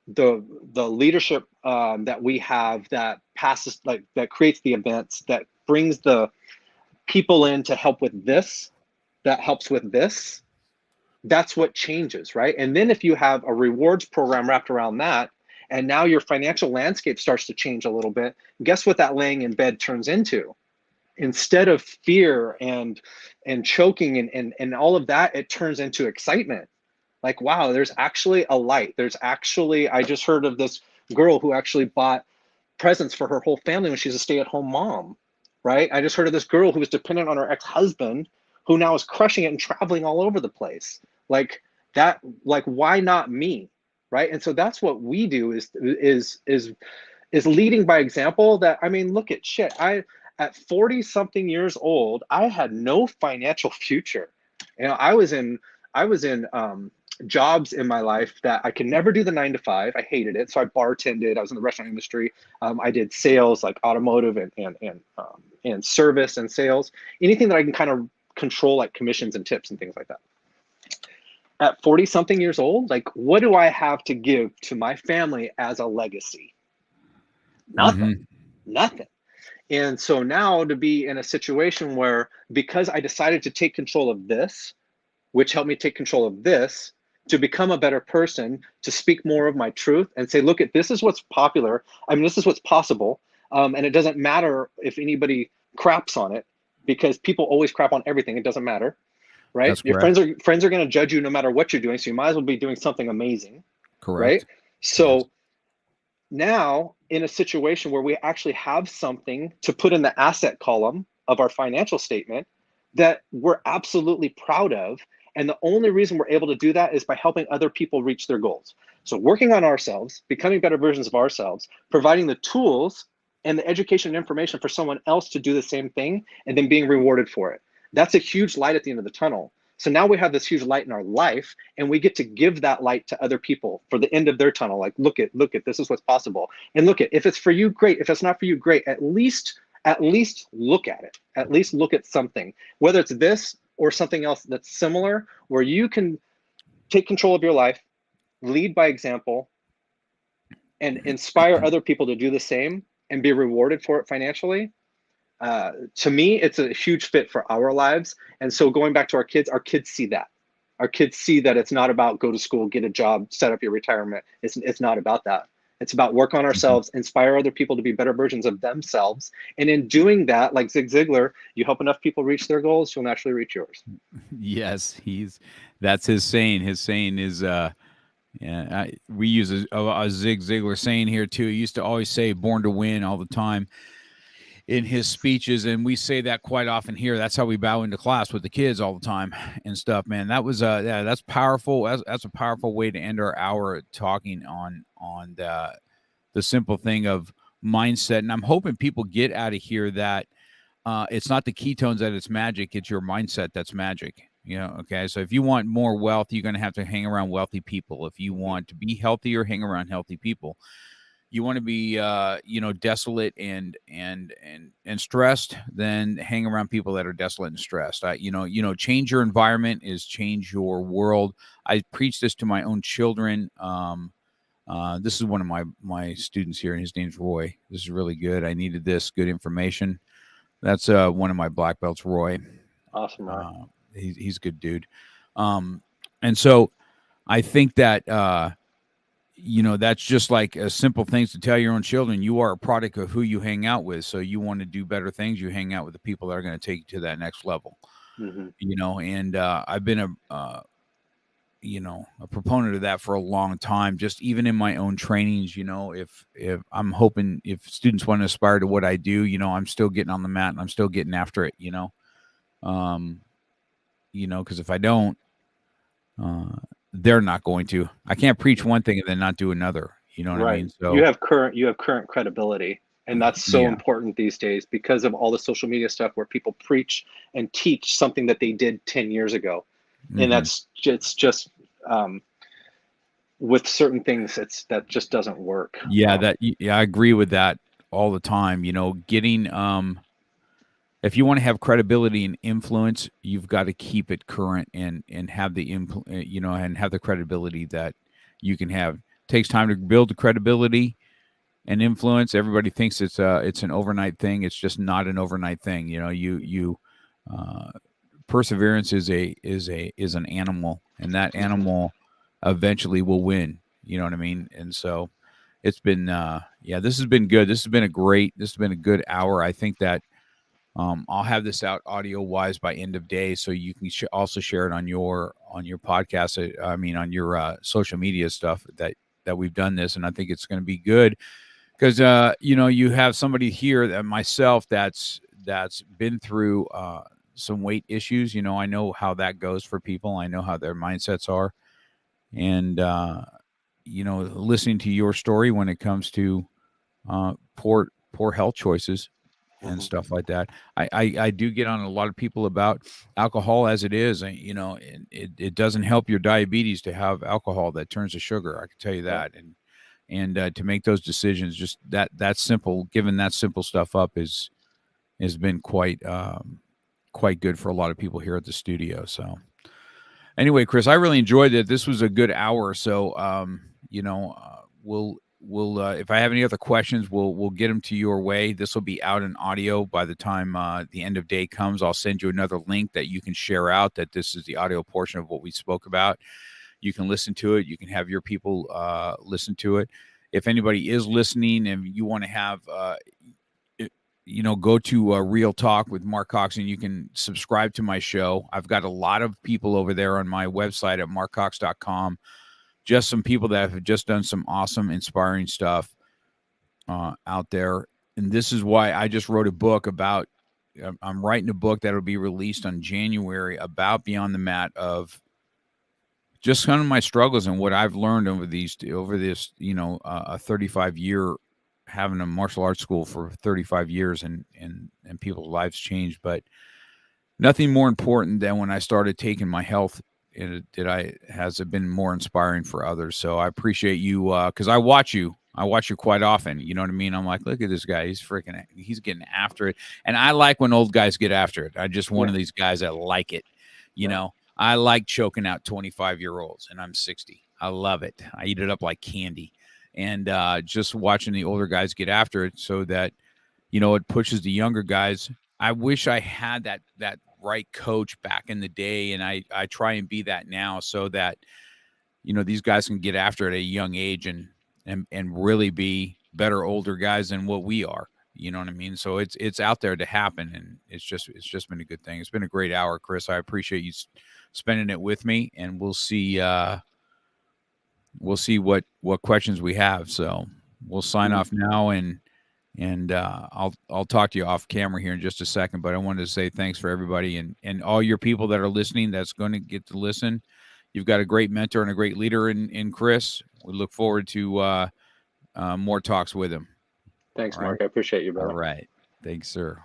the leadership that we have, that passes, like, that creates the events, that brings the people in to help with this, that helps with this, that's what changes, right? And then if you have a rewards program wrapped around that, and now your financial landscape starts to change a little bit, guess what that laying in bed turns into? Instead of fear and choking and all of that, it turns into excitement. Like, wow, there's actually a light. There's actually, I just heard of this girl who actually bought presents for her whole family when she's a stay-at-home mom, right? I just heard of this girl who was dependent on her ex-husband, who now is crushing it and traveling all over the place. Like that, like, why not me, right? And so that's what we do, is leading by example. That, I mean, look at shit. At 40 something years old, I had no financial future. You know, I was in jobs in my life that I could never do the 9 to 5. I hated it. So I bartended. I was in the restaurant industry. I did sales, like automotive and service and sales, anything that I can kind of control, like commissions and tips and things like that. At 40 something years old, like, what do I have to give to my family as a legacy? Nothing. Nothing. And so now, to be in a situation where, because I decided to take control of this, which helped me take control of this, to become a better person, to speak more of my truth and say, look, this is what's popular. I mean, this is what's possible. And it doesn't matter if anybody craps on it, because people always crap on everything. It doesn't matter, right? That's Your correct. friends are going to judge you no matter what you're doing. So you might as well be doing something amazing. Right? Correct. So Yes. now, in a situation where we actually have something to put in the asset column of our financial statement that we're absolutely proud of. And the only reason we're able to do that is by helping other people reach their goals. So working on ourselves, becoming better versions of ourselves, providing the tools and the education and information for someone else to do the same thing, and then being rewarded for it. That's a huge light at the end of the tunnel. So now we have this huge light in our life, and we get to give that light to other people for the end of their tunnel. Like, look at, this is what's possible. And look at, if it's for you, great. If it's not for you, great. At least look at it. At least look at something, whether it's this or something else that's similar, where you can take control of your life, lead by example, and inspire other people to do the same and be rewarded for it financially. To me, it's a huge fit for our lives. And so going back to our kids see that. Our kids see that it's not about go to school, get a job, set up your retirement. It's not about that. It's about work on ourselves, inspire other people to be better versions of themselves. And in doing that, like Zig Ziglar, you help enough people reach their goals, you'll naturally reach yours. Yes, that's his saying. His saying is, we use a Zig Ziglar saying here too. He used to always say "born to win" all the time in his speeches, and we say that quite often here. That's how we bow into class with the kids all the time and stuff. Man, that was that's powerful. That's a powerful way to end our hour talking on the simple thing of mindset. And I'm hoping people get out of here that it's not the ketones that it's magic, it's your mindset that's magic. You know, okay. So if you want more wealth, you're going to have to hang around wealthy people. If you want to be healthier, hang around healthy people. You want to be desolate and stressed, then hang around people that are desolate and stressed. Change your environment is change your world. I preach this to my own children. This is one of my students here, and his name's Roy. This is really good. I needed this good information. That's one of my black belts, Roy. Awesome, Roy. He's a good dude. And so I think that that's just like simple things to tell your own children. You are a product of who you hang out with. So you want to do better things, you hang out with the people that are going to take you to that next level. And I've been a proponent of that for a long time, just even in my own trainings. If I'm hoping, if students want to aspire to what I do, I'm still getting on the mat and I'm still getting after it. because if I don't, uh, they're not going to. I can't preach one thing and then not do another. You know what I Right. mean? So You have current credibility. And that's so yeah. important these days because of all the social media stuff where people preach and teach something that they did 10 years ago. And Hmm. it's just with certain things, that just doesn't work. Yeah, I agree with that all the time. Getting if you want to have credibility and influence, you've got to keep it current and have and have the credibility that you can have. It takes time to build the credibility and influence. Everybody thinks it's an overnight thing. It's just not an overnight thing. Uh, Perseverance is an animal, and that Mhm. animal eventually will win. You know what I mean? And so it's been this has been good. This has been a good hour. I think that I'll have this out audio wise by end of day, so you can also share it on your podcast. I mean, on your social media stuff that we've done this, and I think it's going to be good because you have somebody here that myself that's been through some weight issues. I know how that goes for people. I know how their mindsets are, and listening to your story when it comes to poor health choices and Mhm. stuff like that. I do get on a lot of people about alcohol as it is, and it doesn't help your diabetes to have alcohol that turns to sugar. I can tell you Yep. that, and to make those decisions, just that simple, giving that simple stuff up has been quite good for a lot of people here at the studio. So anyway, Chris, I really enjoyed it. This was a good hour. So, we'll if I have any other questions, we'll get them to your way. This will be out in audio by the time the end of day comes. I'll send you another link that you can share out. That this is the audio portion of what we spoke about. You can listen to it. You can have your people listen to it. If anybody is listening and you want to have go to Real Talk with Mark Cox, and you can subscribe to my show. I've got a lot of people over there on my website at markcox.com. Just some people that have just done some awesome, inspiring stuff out there. And this is why I just wrote a book about. I'm writing a book that will be released on January about Beyond the Mat, of just kind of my struggles and what I've learned over this, a 35-year, having a martial arts school for 35 years, and people's lives changed. But nothing more important than when I started taking my health, has it been more inspiring for others. So I appreciate you, because I watch you quite often. You know what I mean? I'm like, look at this guy. He's getting after it. And I like when old guys get after it. I just one Yeah. of these guys that like it. You Right. know, I like choking out 25-year-olds, and I'm 60. I love it. I eat it up like candy. And just watching the older guys get after it, so that, it pushes the younger guys. I wish I had that right coach back in the day, and I try and be that now, so that these guys can get after it at a young age, and really be better older guys than what we are. You know what I mean? So it's out there to happen, and it's just been a good thing. It's been a great hour, Chris. I appreciate you spending it with me, and we'll see what questions we have. So we'll sign Mhm. off now, and I'll talk to you off camera here in just a second. But I wanted to say thanks for everybody, and all your people that are listening. That's going to get to listen. You've got a great mentor and a great leader in Chris. We look forward to more talks with him. Thanks, All right. Mark. I appreciate you, All brother. right. Thanks, sir.